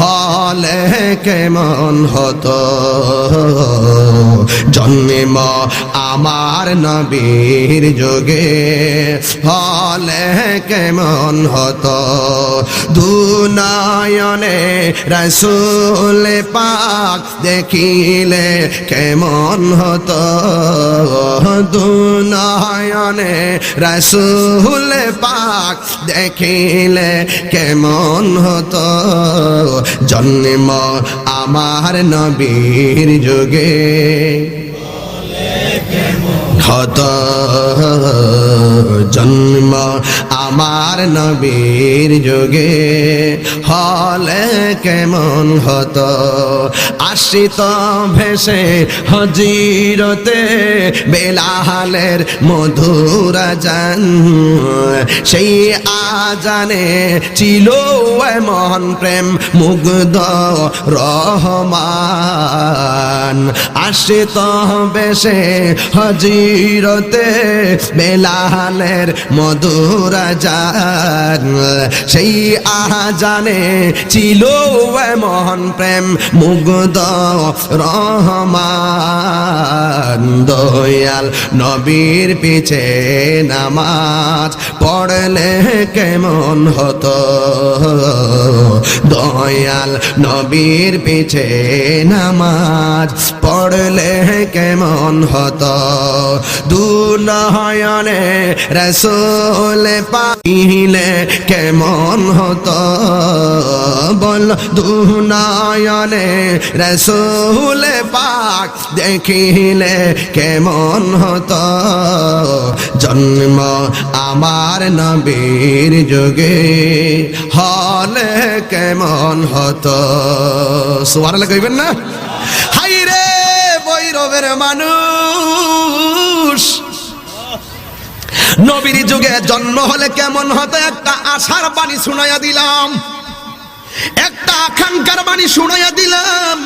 হলে কেমন হতো, জন্ম আমার নবীর যুগে হলে কেমন হতো। দুনয়নে রাসূল পাক দেখিলে কেমন হতো, দুনয়নে রাসূল পাক দেখিলে কেমন হতো। জন্ম আমার নবীর যুগে হতো, জন্ম আমার নবীর যুগে হলে কেমন হতো। আসিত ভেসে হজিরতে বেলালের মধুর আজান, সেই আজানে ছিল এমন প্রেম মুগ্ধ রহমান। আসিত ভেসে হজিরতে বেলালের মধুর আজান, সেই আজানে ছিল এমন প্রেম মুগ্ধ রহমান। দয়াল নবীর পিছে নামাজ পড়লে কেমন হতো, দয়াল নবীর পিছে নামাজ পড়লে কেমন হতো। দুনয়নে রাসূল পাইলে কেমন হতো, বল দুনয়নে রাসূল পাক দেখিলে কেমন হতো। জন্ম আমার নবীর যুগে হলে কেমন হতো। সুবহানাল্লাহ কইবেন না? হাই রে বৈরবের মানুষ, নবীর যুগে জন্ম হলে কেমন হতো একটা আশার বাণী শুনাইয়া দিলাম, একটা আকাঙ্ক্ষার বাণী শুনাইয়া দিলাম।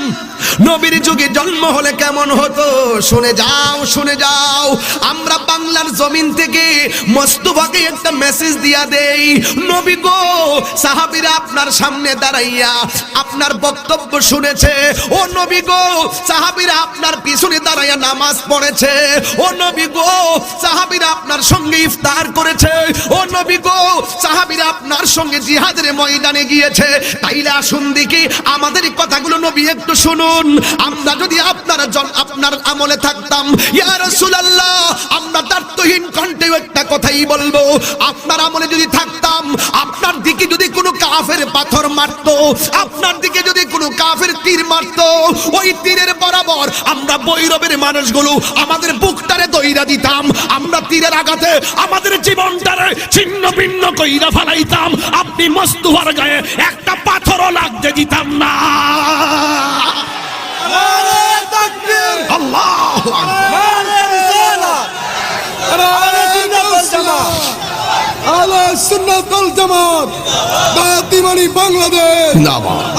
নবীর যুগে জন্ম হলে কেমন হতো শুনে যাও, শুনে যাও। আমরা বাংলার জমিন থেকে মোস্তফাকে একটা মেসেজ দিয়া দেই, নবী গো, সাহাবীরা আপনার সামনে দাঁড়াইয়া আপনার বক্তব্য শুনেছে। ও নবী গো, সাহাবীরা আপনার পিছনে দাঁড়াইয়া নামাজ পড়েছে। ও নবী গো, সাহাবীরা আপনার সঙ্গে ইফতার করেছে। ও নবী গো, সাহাবীরা আপনার সঙ্গে জিহাদের ময়দানে গিয়েছে। তাইলে আসুন দেখি আমাদের এই কথাগুলো নবী একটু শুনুন। আমরা যদি আপনার আমলে থাকতাম, ইয়া রাসূলুল্লাহ, আত্মহীন কণ্ঠে একটা কথাই বলবো, আপনার আমলে যদি থাকতাম, আপনার দিকে যদি কোনো কাফের পাথর মারতো, আপনার দিকে যদি কোনো কাফের তীর মারতো, ওই তীরের বরাবর আমরা বৈরবের মানুষগুলো আমাদের বুকটারে দইরা দিতাম, আমরা তীরের আঘাতে আমাদের জীবনটারে ছিন্ন ভিন্ন কইরা ফেলাইতাম, আপনি মস্তুহার গায়ে একটা পাথরও লাগতে দিতাম না। আল্লাহু আকবার। আহলে সুন্নাত ওয়াল জামাত দাতিমানি বাংলাদেশ।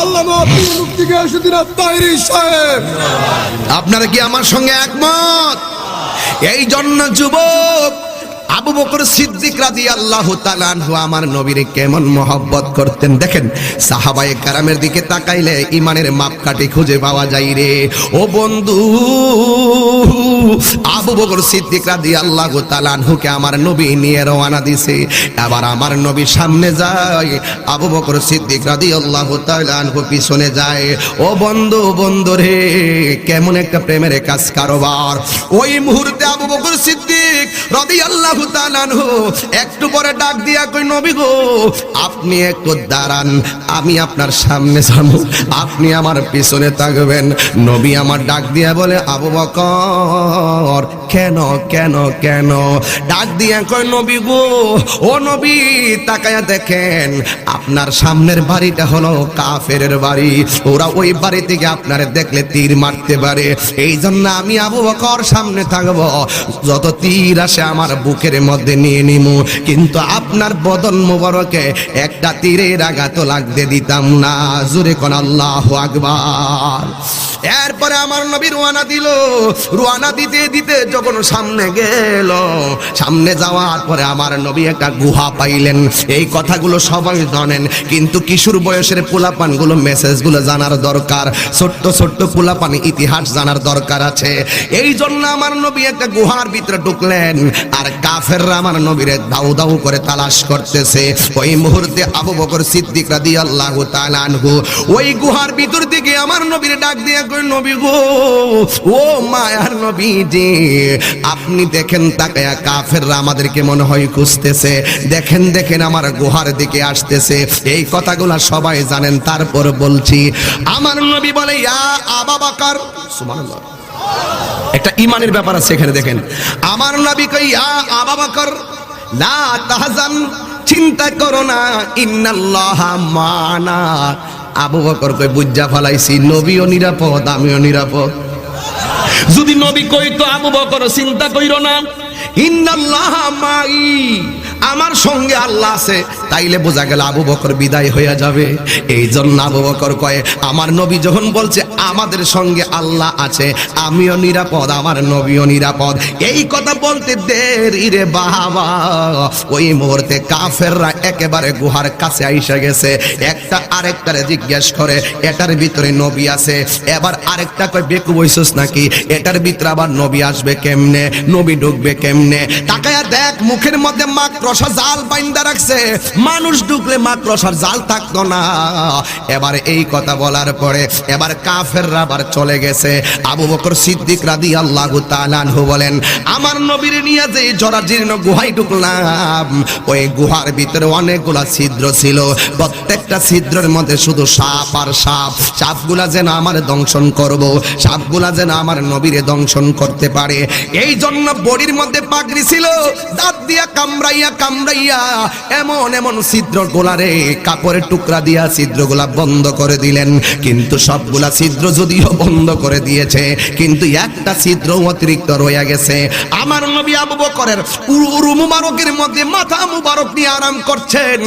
আল্লামা পীর মুফতি গিয়াসউদ্দিন আত-তাহেরি সাহেব, আপনারা কি আমার সঙ্গে একমত? এই জন্য যুবক আবু বকর সিদ্দিক রাদিয়াল্লাহু তাআলা আনহু আমার নবীরে কেমন মহব্বত করতেন দেখেন। সাহাবায়ে কেরামের দিকে তাকাইলে ইমানের মাপকাঠি খুঁজে পাওয়া যায় রে। ও বন্ধু, আবু বকর সিদ্দিক রাদিয়াল্লাহু তাআলা আনহুকে আমার নবী নিয়ে রওনা দিছে। এবার আমার নবী সামনে যায়, আবু বকর সিদ্দিক রাদিয়াল্লাহু তাআলা আনহু পিছনে যায়। ও বন্ধু, বন্ধু রে, কেমন একটা প্রেমের কাজ কারবার। ওই মুহূর্তে আবু বকর সিদ্দিক রাদিয়াল্লাহু তাআলা আনহু একটু পরে ডাক দিয়া কই, নবী গো, আপনি একটু দাঁড়ান, আমি আপনার সামনে যাবো, আপনি আমার পিছনে থাকবেন। নবী আমার ডাক দিয়া বলে, আবু বকর কেন কেন কেন? ডাক দিয়া কই, নবী গো, ও নবী, তাকায়া দেখেন আপনার সামনের বাড়িটা হলো কাফেরের বাড়ি, ওরা ওই বাড়ি থেকে আপনারে দেখলে তীর মারতে পারে, এই জন্য আমি আবু বকর সামনে থাকবো, যত তীর আসে আমার বুকের মধ্যে নিয়ে নিমু, কিন্তু আপনার বদন মুবারকে একটা তীরের আঘাত লাগতে দিতাম না। জোরে কোন আল্লাহু আকবার। এরপরে আমার নবী রওনা দিল। রওনা দিতে দিতে যখন সামনে গেল, সামনে যাওয়ার পরে আমার নবী একটা গুহা পাইলেন। এই কথাগুলো সবাই জানেন, কিন্তু কিশোর বয়সের পোলাপানগুলো মেসেজগুলো জানার দরকার, ছোট্ট ছোট্ট পোলাপান ইতিহাস জানার দরকার আছে। এই জন্য আমার নবী একটা গুহার ভিতরে ঢুকলেন, আর কাফেররা আমার নবীরে দাউ দাউ করে তালাশ করতেছে। ওই মুহূর্তে আবু বকর সিদ্দিক রাদিয়াল্লাহু তাআলা আনহু ওই গুহার ভিতর থেকে আমার নবীরে ডাক দিয়ে কই, নবী গো, ও মায়ার নবীজি, আপনি দেখেন তাকায়া কাফেররা আমাদেরকে মনে হয় খুঁজতেছে, দেখেন দেখেন আমার গুহার দিকে আসতেছে। এই কথাগুলো সবাই জানেন, তারপর বলছি। আমার নবী বলে, ইয়া আবু বকর, সুবহানাল্লাহ, একটা ইমানের ব্যাপার আছে এখানে দেখেন। আমার নবী কই, ইয়া আবু বকর লা তাহজান, চিন্তা করো না, ইন্নাল্লাহা মানা। আবু বকর কই, বুঝা ফেলাইছি, নবীও নিরাপদ, আমিও নিরাপদ। যদি নবী কইতো আবু বকর চিন্তা কইরো না, ইন্নাল্লাহা মাই, আমার সঙ্গে আল্লাহ আছে, তাইলে বোঝা গেল আবু বকর বিদায় হয়ে যাবে। এই জন্য আবু বকর কয়, আমার নবী যখন বলছে আমাদের সঙ্গে আল্লাহ আছে, আমিও নিরাপদ, আমার নবীও নিরাপদ, এই কথা বলতে দেরি রে বাবা। ওই মুহূর্তে কাফেররা একেবারে গুহার কাছে আইসা গেছে। একটা আরেকটারে জিজ্ঞেস করে, এটার ভিতরে নবী আছে। এবার আরেকটা কয়, বেকু বইছস নাকি, এটার ভিতরে আবার নবী আসবে কেমনে, নবী ঢুকবে কেমনে? তাকায়া দেখ, মুখের মধ্যে মাকড়সা জাল বাইন্দা রাখছে, মানুষ ঢুকলে মাকড়সার জাল থাকতো না। এবার এই কথা বলার পরে এবার কাফেররা আবার চলে গেছে। আবু বকর সিদ্দিক রাদিয়াল্লাহু তাআলা আনহু বলেন, আমার নবীর নিয়ে যে জরাজীর্ণ গুহায় ঢুকলাম, ওই গুহার ভিতরে অনেকগুলা ছিদ্র ছিল, প্রত্যেকটা ছিদ্রের মধ্যে শুধু সাপ আর সাপ। সাপগুলা যেন আমার দংশন করব, সাপগুলা যেন আমার নবীরে দংশন করতে পারে। এই জন্য বডির মধ্যে পাগড়ি ছিল, দাঁত দিয়া কামড়াইয়া কামড়াইয়া এমন এমন ছিদ্র গোলারে কাপড়ের টুকরা দিয়া ছিদ্রগুলা বন্ধ করে দিলেন। কিন্তু সবগুলা ছিদ্র যদিও বন্ধ করে দিয়েছে, কিন্তু একটা ছিদ্র অতিরিক্ত রয়ে গেছে। আমার নবী আবু বকরের উরু মুবারকের মধ্যে মাথা মুবারক নিয়ে আরাম করছেন,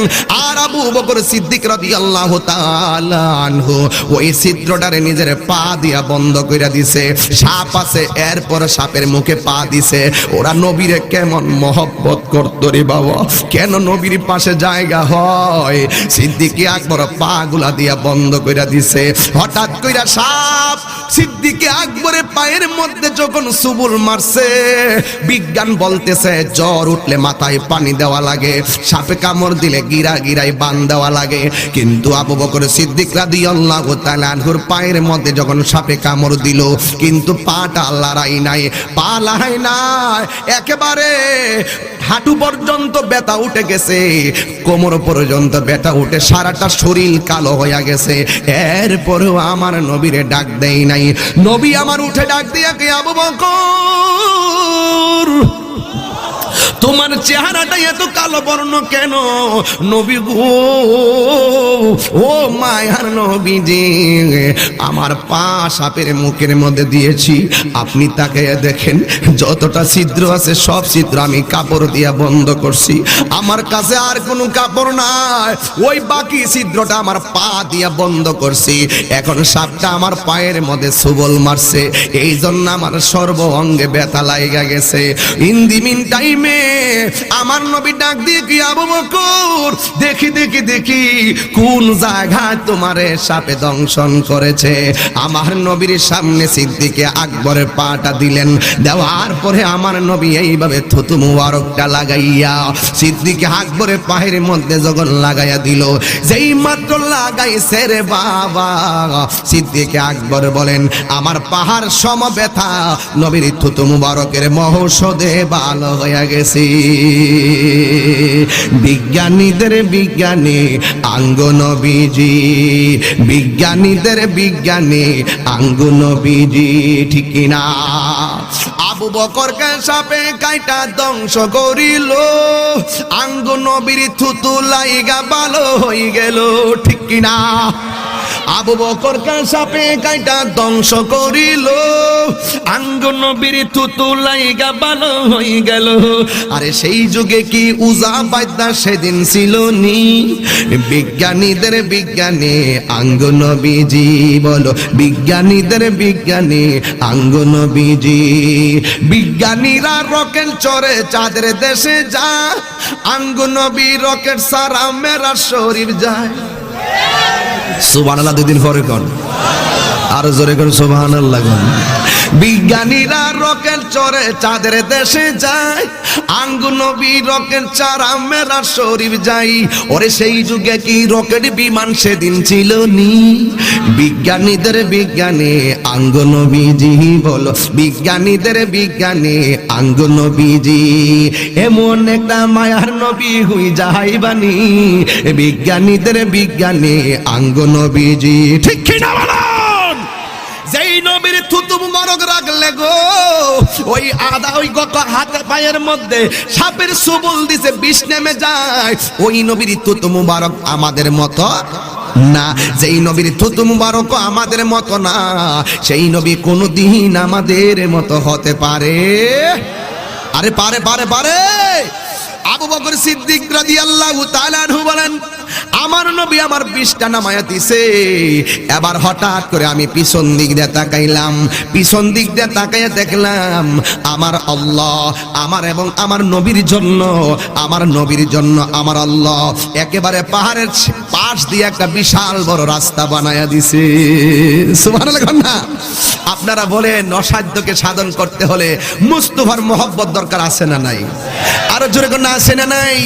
আর আবু বকর সিদ্দিক রাদিয়াল্লাহু তাআলা আনহু ওই ছিদ্রটারে নিজের পা দিয়া বন্ধ করে দিছে। সাপ আছে, এরপর সাপের মুখে পা দিছে। ওরা নবীরে কেমন মহব্বত করতো রে বাবা, কেন নবীর পাশে জায়গা হয়। সিদ্দিক আকবর পা গুলা দিয়া বন্ধ করে দিছে। হঠাৎ কইরা সাপ সিদ্দিকে আকবরের পায়ের মধ্যে যখন সুবুল মারছে, বিজ্ঞান বলতেছে জ্বর উঠলে মাথায় পানি দেওয়া লাগে, সাপে কামড় দিলে গিরা গিরায় বান দেওয়া লাগে। কিন্তু আবু বকর সিদ্দিক রাদিয়াল্লাহু তাআলা আনহুর পায়ের মধ্যে যখন সাপে কামড় দিল, কিন্তু পাটা লড়াই নাই, পা লড়াই নাই, একেবারে হাঁটু পর্যন্ত ব্যথা উঠে গেছে, কোমর পর্যন্ত ব্যথা উঠে সারাটা শরীর কালো হয়ে গেছে। এরপরেও আমার নবীরে ডাক দেই নাই। নবী আমার উঠে ডাক দিয়া কে, আবু বকর তোমার চেহারাটা এত কালো বর্ণ কেন? নবী গো, ও মায়ার নবীজি, আমার পা সাপের মুখের মধ্যে দিয়েছি, আপনি তাকে দেখেন যতটা ছিদ্র আছে সব ছিদ্র আমি কাপড় দিয়া বন্ধ করছি, আমার কাছে আর কোনো কাপড় নাই, ওই বাকি ছিদ্রটা আমার পা দিয়া বন্ধ করছি। এখন সাপটা আমার পায়ের মধ্যে সুবল মারছে, এই জন্য আমার সর্ব অঙ্গে ব্যথা লাগা গেছে। ইন দি মিন টাইমে আমার নবী ডাক দিয়ে কি, আবু বকর দেখি দেখি দেখি কোন জায়গায় তোমারে সাপে দংশন করেছে। আমার নবীর সামনে সিদ্দিকে আকবরের পাটা দিলেন, দেওয়ার পরে আমার নবী এইভাবে থুতু মুবারকটা লাগাইয়া সিদ্দিকে আকবরের পায়ের মধ্যে যখন লাগাইয়া দিল, যেই মাত্র লাগাইছে রে বাবা, সিদ্দিকে আকবর বলেন আমার পাহাড় সম ব্যথা নবীর থুতু মুবারকের মহৌষধে ভালো হয়ে গেছে। বিজ্ঞানীদের বিজ্ঞানী আঙ্গ নবীজি, বিজ্ঞানীদের বিজ্ঞানী আঙ্গ নবীজি, ঠিক না? আবু বকরকে সাপে কাইটা ধ্বংস করিল, আঙ্গ নবীর থুতু লাইগা ভালো হয়ে গেল, ঠিক না? আবু বকরকে সাপে কাইটা ধ্বংস করিল, আঙ্গ নবীর থুতু লাইগা ভালো হয়ে গেল। আরে সেই যুগে কি উজা বাদ্যা সেদিন ছিল নি? বিজ্ঞানীদের বিজ্ঞানী আঙ্গ নবীজি, বলো বিজ্ঞানীদের বিজ্ঞানী আঙ্গ নবীজি। বিজ্ঞানীরা রকেট চড়ে চাঁদের দেশে যায়, আঙ্গ নবী রকেট সারা মেরা শরীর যায়। সুবহানাল্লাহ, দুদিন পরে কোন আরো জোরে কোন সুবহানাল্লাহ কোন। বিজ্ঞানীরা রকেট চড়ে চাঁদের দেশে যায়, আঙ্গু নবী রকেট ছাড়া মেরা শরীর যাই। ওরে সেই যুগে কি রকেট বিমান সেদিন ছিল নি? বিজ্ঞানীদের বিজ্ঞানী আঙ্গ নবীজি, বলো বিজ্ঞানীদের বিজ্ঞানী আঙ্গ নবীজি। এমন একটা মায়ার নবী হই যাইবানি, বিজ্ঞানীদের বিজ্ঞানী আঙ্গ নবীজি, ঠিক কিনা বলেন? যেই নবীর থুতু মুবারক রাখলে গো, ওই আদা ওই গত হাতে পায়ের মধ্যে সাপের সুবল দিছে, বিষ নেমে যায়। ওই নবীর থুতু মুবারক আমাদের মতো না, যেই নবীর থুতু মুবারক আমাদের মতো না, সেই নবী কোনদিন আমাদের মতো হতে পারে? আরে পারে পারে পারে। আবু বকর সিদ্দিক রাদিয়াল্লাহু তাআলা আনহু বলেন আমার নবী আমার বিষটা নামায়া দিছে। এবার হঠাৎ করে আমি পিছন দিক দিয়ে তাকাইলাম, পিছন দিক দিয়ে তাকাইয়া দেখলাম আমার আল্লাহ আমার এবং আমার নবীর জন্য, আমার নবীর জন্য আমার আল্লাহ একেবারে পাহাড়ের পাশ দিয়ে একটা বিশাল বড় রাস্তা বানায়া দিছে। সুবহানাল্লাহ না? আপনারা বলেন অসাধ্যকে সাধন করতে হলে মুস্তাফার মহব্বত দরকার আছে না নাই? আরো জোরে কোন আছে না নাই?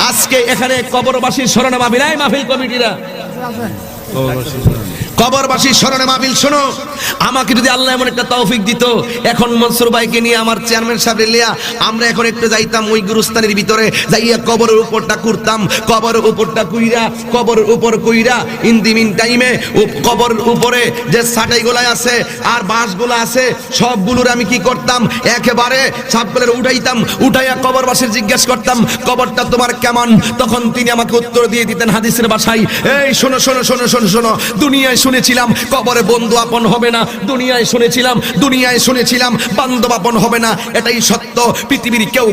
আজকে এখানে কবরবাসীর স্মরণে মাহফিল, এই মাহফিল কমিটিরা কবরবাসীর স্মরণে মাহফিল শোনো। আমাকে যদি আল্লাহ এমন একটা তৌফিক দিত, এখন মনসুর ভাইকে নিয়ে আমার চেয়ারম্যান সাহেব লিয়া আমরা এখন একটু যাইতাম ওই গুরুস্থানের ভিতরে, যাইয়া কবরের উপরটা করতাম, কবরের উপরটা কুইরা, কবরের উপর কুইরা ইন দি মিন টাইমে কবরের উপরে যে ছাটাইগুলো আছে আর বাঁশগুলো আছে সবগুলোর আমি কি করতাম, একেবারে সবগুলোর উঠাইতাম, উঠাইয়া কবরবাসীর জিজ্ঞেস করতাম কবরটা তোমার কেমন? তখন তিনি আমাকে উত্তর দিয়ে দিতেন হাদিসের ভাষায়, এই শোনো শোনো শোনো শোনো শোনো, দুনিয়ায় শুনেছিলাম কবরে বন্ধু আপন হবে না, দুনিয়ায় শুনেছিলাম বান্ধব আপন হবে না, এটাই সত্য। পৃথিবীর কেউ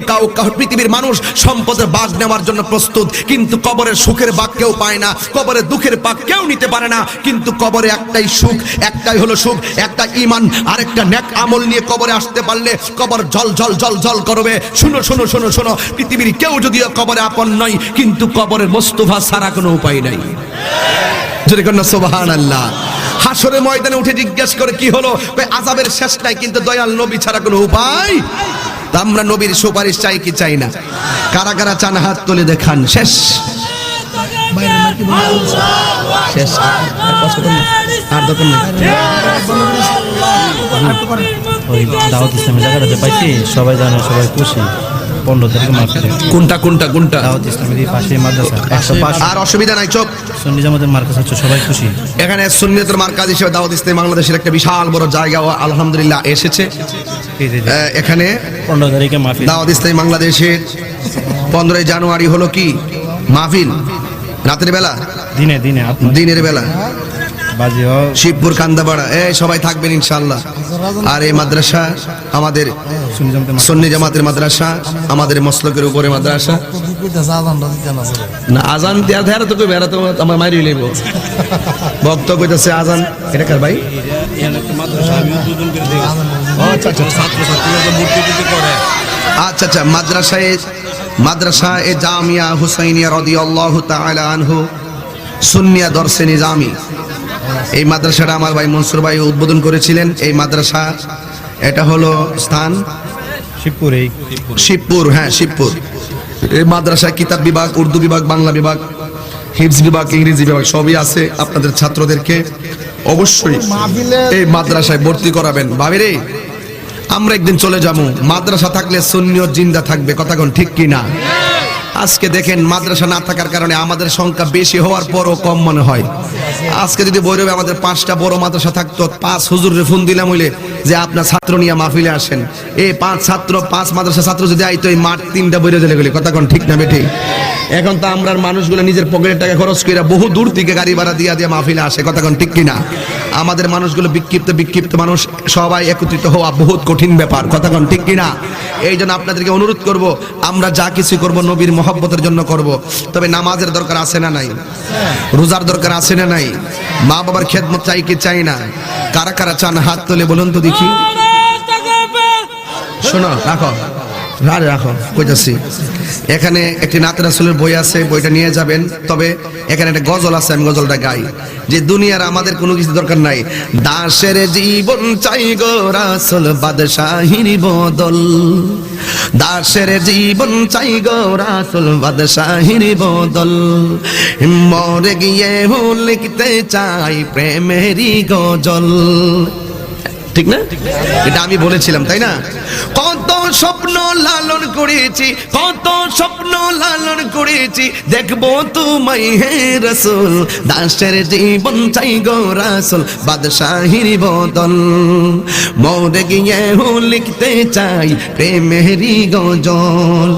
পৃথিবীর মানুষ সম্পদের ভাগ নেওয়ার জন্য প্রস্তুত, কিন্তু কবরের সুখের ভাগ কেউ পায় না, কবরের দুঃখের ভাগ কেউ নিতে পারে না। কিন্তু কবরে একটাই সুখ, একটাই হলো সুখ, একটা ঈমান আর একটা নেক আমল নিয়ে কবরে আসতে পারলে কবর জল জল জল জল করবে। শুনো শোনো শোনো শোনো, পৃথিবীর কেউ যদিও কবরে আপন নয়, কিন্তু কবরের মোস্তফা ছাড়া কোনো উপায় নাই। যদি কোন সুবহানাল্লাহ। হাসরের ময়দানে উঠে জিজ্ঞেস করে কি হলো, কয় আযাবের শেষ নাই, কিন্তু দয়াল নবী ছাড়া কোনো উপায়। তা আমরা নবীর সুপারিশ চাই কি চাই না? কারা কারা চান হাত তুলে দেখান। শেষ শেষ আর দরকার নেই। ওই দাওয়াত ইসলামের জায়গাটাতে পাইছি, সবাই জানে, সবাই খুশি। 15 তারিখে মাহফিল। কোনটা কোনটা কোনটা? দাওয়াত ইসলামের এই পাশে মাদ্রাসা 105 আর অসুবিধা নাই, চোখ সুন্নি জামাতের মার্কাজ হচ্ছে, সবাই খুশি। এখানে সুন্নিয়তের মার্কাজ হিসেবে দাওয়াত ইসলামী বাংলাদেশের একটা বিশাল বড় জায়গা আলহামদুলিল্লাহ এসেছে। এখানে 15 তারিখে মাহফিল। দাওয়াত ইসলামী বাংলাদেশের 15 জানুয়ারি হলো কি মাহফিল, রাতের বেলা, দিনে দিনে আপনার দিনের বেলা, বাজিও শিবপুর কান্দাপাড়া। সবাই থাকবেন ইনশাআল্লাহ। আর এই মাদ্রাসা আমাদের সুন্নি জামাতের সুন্নি জামাতের মাদ্রাসা, আমাদের মসলকের উপরে মাদ্রাসা। না আজান দেয়া ধারা তো কই বেড়া তো আমার মাইরি লইব। ভক্ত কইতাছে আজান, এটা কার ভাই? মাদ্রাসা আমি উদ্বোধন করে দিই। আচ্ছা আচ্ছা ছাত্রছাত্রীরা মূর্তি তৈরি করে। আচ্ছা আচ্ছা মাদ্রাসা এ জামিয়া হুসাইনিয়া রাদিয়াল্লাহু তাআলা আনহু সুন্নিয়া দরসে নিজামি। এই মাদ্রাসাটা আমার ভাই মনসুর ভাই উদ্বোধন করেছিলেন। এই মাদ্রাসা এটা হলো স্থান শিবপুর। হ্যাঁ, শিবপুর। এই মাদ্রাসায় কিতাব বিভাগ, উর্দু বিভাগ, বাংলা বিভাগ, হিফজ বিভাগ, ইংরেজি বিভাগ সবই আছে। আপনাদের ছাত্রদেরকে অবশ্যই এই মাদ্রাসায় ভর্তি করাবেন। ভাবিরে আমরা একদিন চলে যাবো, মাদ্রাসা থাকলে সুন্নিয়ত জিন্দা থাকবে। কথা কোন ঠিক কি না? আজকে দেখেন মাদ্রাসা না থাকার কারণে আমাদের সংখ্যা বেশি হওয়ার পরও কম মনে হয়। আজকে যদি বৈরবে আমাদের 5টা বড় মাদ্রাসা থাকতো, 5 হুজুরে ফোন দিলাম হইলে যে আপনার ছাত্র নিয়ে মাহফিলে আসেন, এই 5 মাদ্রাসা ছাত্র যদি আইতো, এই মাঠ 3টা বইরে চলে গেলে। কথা কোন ঠিক না বেঠি? এখন তো আমরা মানুষগুলো নিজের পকেটের টাকা খরচ করে বহু দূর থেকে গাড়ি ভাড়া দিয়ে মাহফিলে আসে। কথা কোন ঠিক কিনা? আমাদের মানুষগুলো বিক্ষিপ্ত মানুষ, সবাই একত্রিত হওয়া বহুত কঠিন ব্যাপার। কথা কোন ঠিক কিনা? এই জন্য আপনাদেরকে অনুরোধ করব, আমরা যা কিছু করব নবীর মহব্বতের জন্য করব। তবে নামাজের দরকার আছে না নাই? রোজার দরকার আছে না নাই? মা বাবার খেদমত চাই কি চাই না? কারা কারা চান হাত তুলে বলুন তো দেখি। শোনো, রাখো কইতাছি। এখানে একটি নাত রাসূলের বই আছে, বইটা নিয়ে যাবেন। তবে এখানে একটা গজল আছে, আমি গজলটা গাই। যে দুনিয়ার আমাদের কোনো কিছু দরকার নাই, দাসের জীবন চাই গো রাসূল বাদশাহীর বদল। দাসের জীবন চাই গো রাসূল বাদশাহীর বদল। মরে গিয়ে লিখতে চাই প্রেমেরই গজল। ঠিক না? এটা আমি বলেছিলাম, তাই না? কত স্বপ্ন লালন করেছি, কত স্বপ্ন লালন করেছি, দেখবো তোমায় হে রাসূল। দাসের জীবন চাই গো রাসূল বাদশাহীর বদল। মরে গিয়ে লিখতে চাই প্রেমেরই গজল।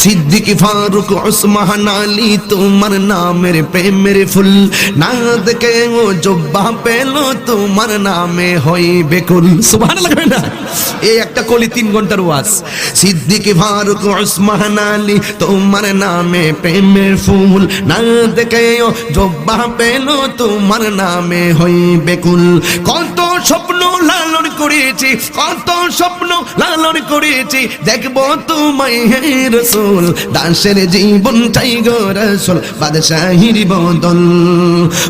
সিদ্দিক ফারুক ওসমান আলী তোমার নামের প্রেমের ফুল, না দেখে ও জব্বা পেল তোমার নামে হইবে কুল। সুবহানাল্লাহ কই না? এই একটা কলি 3 ঘন্টার ওয়াজ। সিদ্দিক ফারুক ওসমান আলী তোমার নামে প্রেমের ফুল, না দেখে ও জব্বা পেল তোমার নামে হইবে কুল। কত স্বপ্ন লালন করেছি, কত স্বপ্ন লালন করেছি, দেখবো তোমায় হে রাসূল। দাসের জীবন চাই গো রাসূল বাদশাহীর বদল।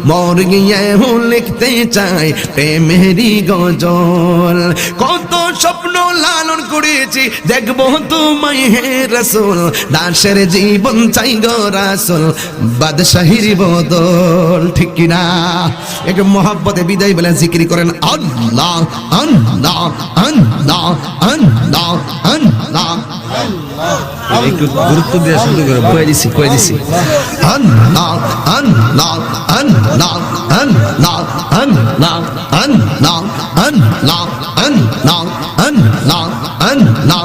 মর গিয়ে লিখতে চাই প্রেমেরই গজল। কত স্বপ্ন লালন করেছি, দেখবো তোমায় হে রাসূল। দাসের জীবন চাই গো রাসূল বাদশাহীর বদল। ঠিক কিনা? একটু মহব্বতে বিদায় বলে জিকির করেন আল্লাহ আল্লাহ আল্লাহ আল্লাহ আল্লাহ। একটু গুরুত্ব দিয়ে শুরু করে কয়ে দিছি আল্লাহ আল্লাহ আল্লাহ আল্লাহ আল্লাহ আল্লাহ আল্লাহ আল্লাহ আল্লাহ আল্লাহ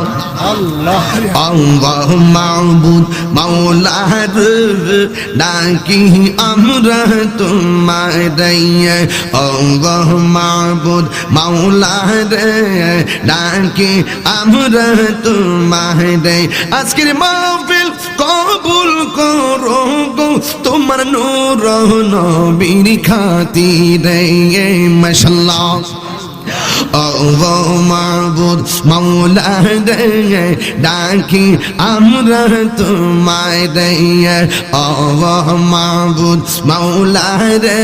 আল্লাহ মাবুদ মাওলা ডাকি আমরা তোমারে। আল্লাহ মাবুদ মাওলা ডাকি আমরা তোমারে। আজকের মাহফিল কবুল করো গো তোমার নূর নবীর খাতিরে। মাশাআল্লাহ ও মাবুদ মাওলা রে ডাকি আমরা তোমায় রে ও মাবুদ মাওলা রে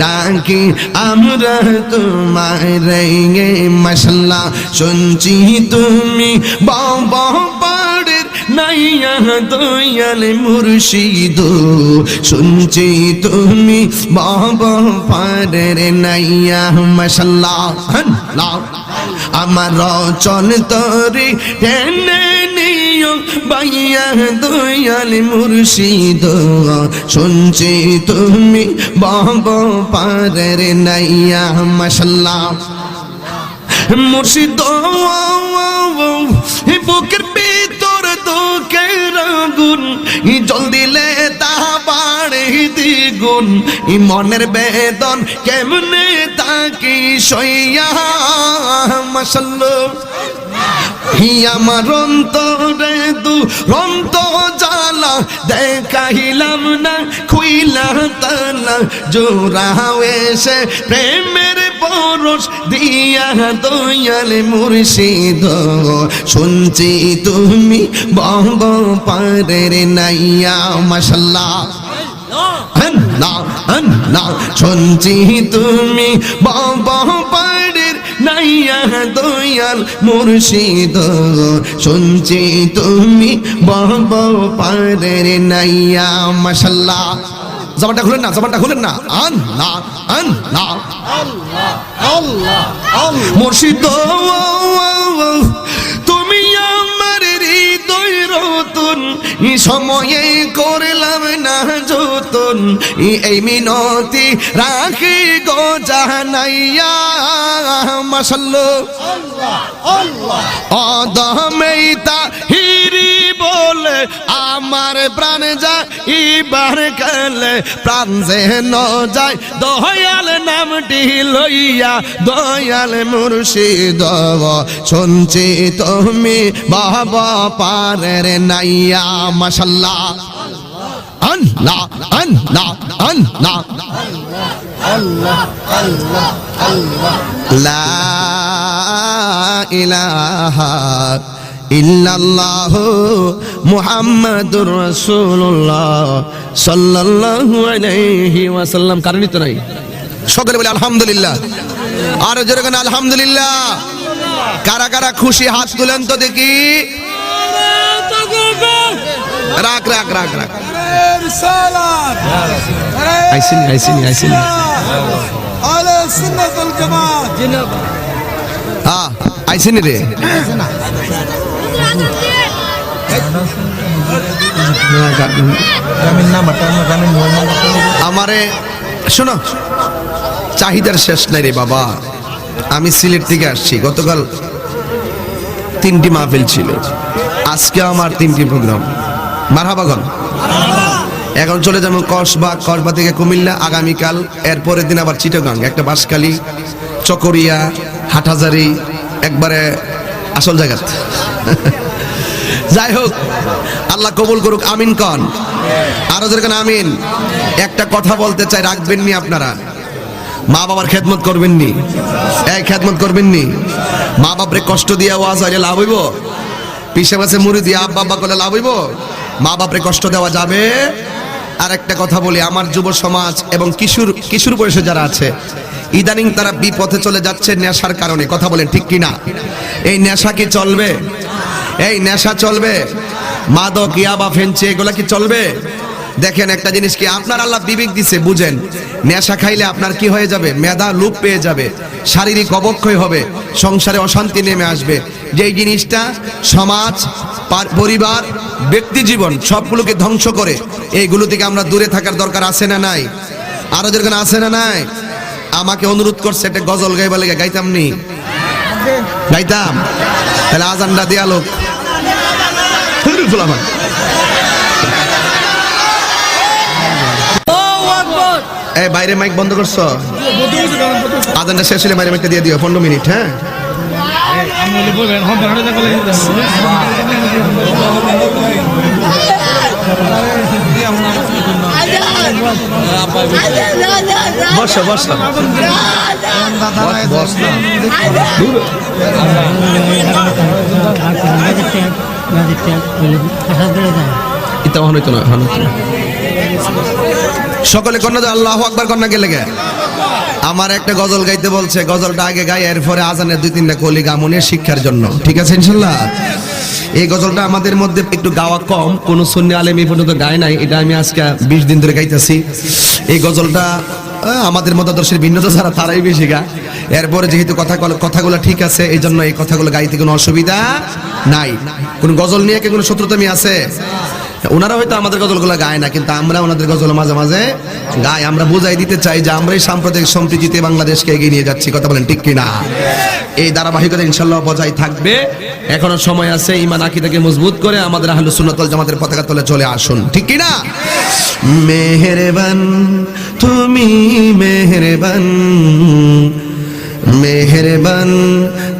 ডাকি আমরা তোমায় রে মাশাআল্লাহ শুনছি তুমি বাবা পাড়ের নাইয়া দয়াল মুর্শিদ শুনছি তুমি বাবা পাড়ের নাইয়া মাশাআল্লাহ আমার চল তরে টেনে নিও বাইয়া দয়াল মুর্শিদ শুনছি তুমি বাবা পাড়ের নাইয়া মাশাআল্লাহ মুর্শিদ বুকের ভিতর দুঃখের আগুন জল দিলে তা বাড়ে দ্বিগুণ মনের বেদন কেমনে তাকি সইয়া মাশাআল্লাহ আমার অন্তরে দুরন্ত জ্বালা দেখাইলাম না খুইলা তালা জোড়া এসে প্রেমের পরশ দিয়া দয়াল মুর্শিদ শুনছি তুমি বঙ্গ পারের নাইয়া মাশাআল্লাহ শুনছি তুমি বাবা পাড়ের নাইয়া দয়াল মুর্শিদ শুনছি তুমি বাবা পাড়ের নাইয়া মাশাআল্লাহ জবানটা খুলেন না জবানটা খুলেন না আল্লাহ আল্লাহ আল্লাহ মুর্শিদ তুমি আমার হৃদয় রতন সময়ে করলাম না যতন এই মিনতি রাখি গো জানাইয়া মাশাআল্লাহ অদমেইতা হিরি বলে আমার প্রাণ যায় ইবার কালে প্রাণ যেন যায় দয়াল নামটি লইয়া দয়াল মুর্শিদ শুনছি তুমি বাবা পারের নাইয়া মাশাআল্লাহ আল্লাহ আল্লাহ আল্লাহ আল্লাহ আল্লাহ আল্লাহ লা ইলাহা ইল্লাল্লাহ মুহাম্মাদুর রাসূলুল্লাহ সাল্লাল্লাহু আলাইহি ওয়াসাল্লাম। কারণই তো নাই, সকলে বলে আলহামদুলিল্লাহ। আর জোরে করে আলহামদুলিল্লাহ। কারা কারা খুশি হাত তুলেন তো দেখি। রাখ রাখ রাখ রাখ আইসিনি আইসিনি আইসিনি আলে সুন্নাতুল জামাত হ্যাঁ আইসিনি রে। আমারে শোনো, চাহিদার শেষ নাই রে বাবা। আমি সিলেট থেকে আসছি, গতকাল 3টি মাহফিল ছিল, আজকে আমার 3টি প্রোগ্রাম। মারহাবাগন। এখন চলে যাবো কসবা, কসবা থেকে কুমিল্লা, আগামীকাল এরপরের দিন আবার চিটাগাং, একটা বাঁশখালী, চকরিয়া, হাটহাজারি, একবারে আসল জায়গা। যাই হোক, আল্লাহ কবুল করুক, আমিন কন। আরো যেরকম আমিন। একটা কথা বলতে চাই, রাখবেন নি আপনারা? মা বাবার খেদমত করবেন নি? এই খেদমত করবেন নি? মা বাপরে কষ্ট দিয়া ওয়াজ হইলে লাভ হইব? পিছে পাশে মুড়ি দিয়া আব্বা আব্বা করলে লাভ হইব? মা বাপরে কষ্ট দেওয়া যাবে? আর একটা কথা বলি, আমার যুব সমাজ এবং কিশোর বয়সে যারা আছে, ইদানিং তারা বিপথে চলে যাচ্ছে নেশার কারণে। কথা বলেন ঠিক কিনা? এই নেশা কি চলবে? এই নেশা চলবে? মাদক, ইয়াবা, ফেঞ্চি, এগুলা কি চলবে? দেখেন একটা জিনিস কি, আপনার আল্লাহ বিবেক দিছে, বুঝেন। নেশা খাইলে আপনার কি হয়ে যাবে? মেধা লোপ পেয়ে যাবে, শারীরিক অবক্ষয় হবে, সংসারে অশান্তি নেমে আসবে। যেই জিনিসটা সমাজ, পরিবার, ব্যক্তি জীবন সবগুলোকে ধ্বংস করে, এইগুলো থেকে আমরা দূরে থাকার দরকার আছে না নাই? আরো যেরকম আছে না নাই? আমাকে অনুরোধ করছে একটা গজল গাইবা লেগে, গাইতাম নি? গাইতাম? তাহলে আজানটা দেয়া লোক এই বাইরে মাইক বন্ধ করছো? আজানটা শেষ হলে বাইরে মাইকটা দিয়ে দিও, 15 মিনিট। হ্যাঁ, বসো বসো। সকলে কন্যা দাও আল্লাহু আকবার কন্যা গেলে গে আমার একটা গজল গাইতে বলছে, গজলটা আগে গাই, এরপরে আজানের 2-3টা কলি গামনের শিক্ষার জন্য, ঠিক আছে ইনশাআল্লাহ। এই গজলটা আমাদের মধ্যে একটু গাওয়া কম, কোন সুন্নি আলেম এই পর্যন্ত গায় নাই, এটা আমি আজকে 20 দিন ধরে গাইতেছি। এই গজলটা আমাদের মতাদর্শের ভিন্নতা ছাড়া তারাই বেশি গা। এরপরে যেহেতু কথাগুলো ঠিক আছে, এই জন্য এই কথাগুলো গাইতে কোনো অসুবিধা নাই। কোন গজল নিয়ে কি কোনো শত্রুতামি আছে? ওনারা হয়তো আমাদের গজলগুলো গায় না, কিন্তু আমরা ওনাদের গজল মাঝে মাঝে গাই। আমরা বুঝাই দিতে চাই যে আমরাই সাম্প্রদায়িক সম্প্রীতিতে বাংলাদেশকে এগিয়ে নিয়ে যাচ্ছি, কথা বলেন ঠিক কিনা? এই ধারাবাহিকতা ইনশাআল্লাহ বজায় থাকবে। এখনো সময় আছে, ঈমান আকীদাকে মজবুত করে আমাদের আহলুস সুন্নাত ওয়াল জামাতের পতাকা তলে চলে আসুন, ঠিক কিনা? মেহেরবান তুমি মেহেরবান, মেহেরবান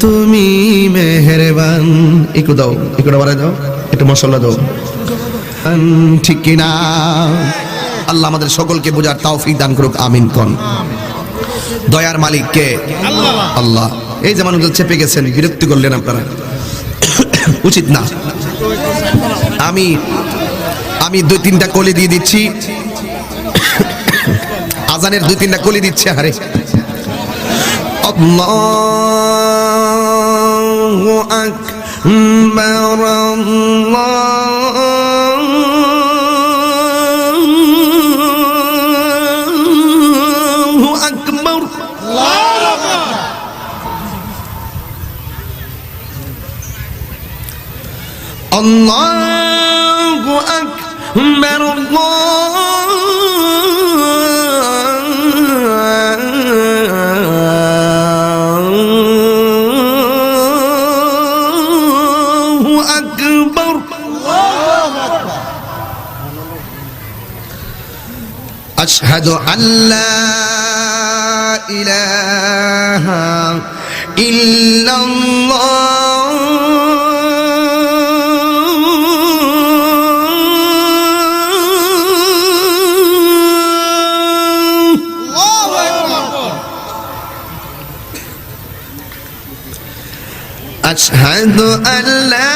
তুমি মেহেরবান। একটু দাও, একটু বাড়াই দাও, একটু মশলা দাও, ঠিক কিনা? আল্লাহ আমাদের সকলকে বোঝার তৌফিক দান করুক, আমিন কোন। দয়ার মালিক কে? আল্লাহ। এই যে মানুষগুলো চেপে গেছেন, বিরক্তি করলেন আপনারা, উচিত না। আমি 2-3টা কলি দিয়ে দিচ্ছি, আজানের 2-3টা কলি দিচ্ছে। আরে আল্লাহু আকবার, আল্লাহু আকবার, আল্লাহু আকবার, আল্লাহু আকবার। আশহাদু আল্লা ইলাহা ইল্লাল্লাহ, আশহাদু আল্লা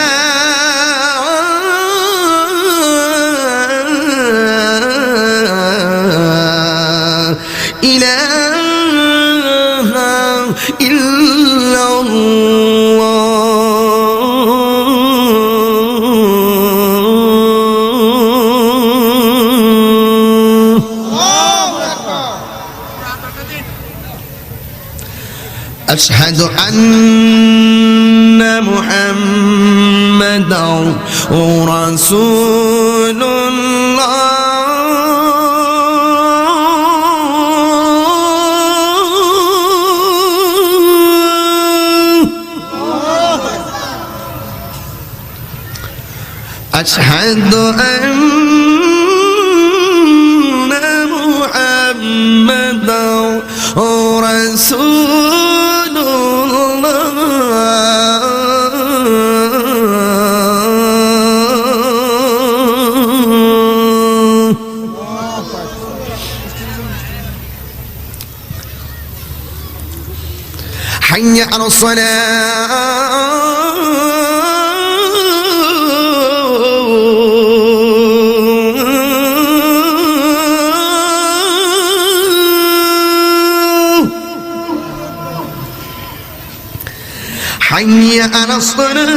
ইলাহা ইল্লাল্লাহ, আশহাদু আন্না মুহাম্মাদার রাসূলুল্লাহ, আশহাদু আন্না মুহাম্মাদার রাসূলুল্লাহ। হাইয়া আলাস সালাহ, حي على الصلاة،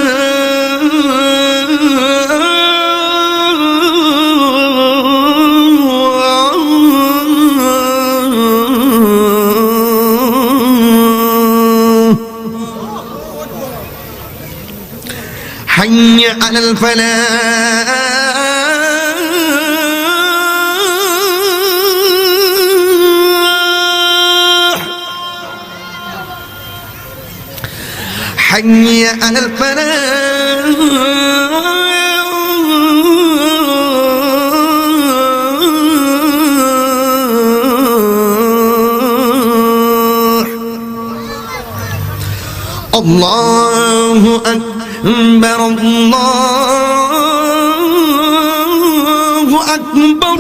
حي على الفلاح، حي على الفلاح، الله أكبر، الله أكبر،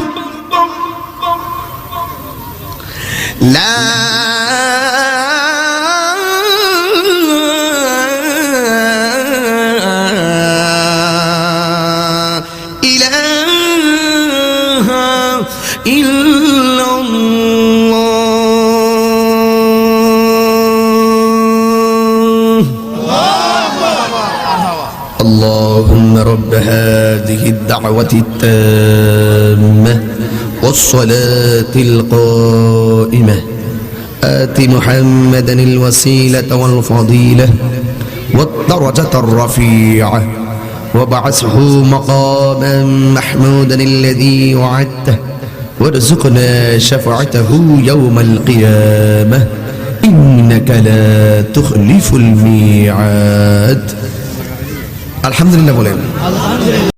لا إلا الله اللهم رب هذه الدعوة التامة والصلاة القائمة آت محمدا الوسيلة والفضيلة والدرجة الرفيعة وابعثه مقاما محمودا الذي وعدته وارزقنا شفاعته يوم القيامة إنك لا تخلف الميعاد الحمد لله.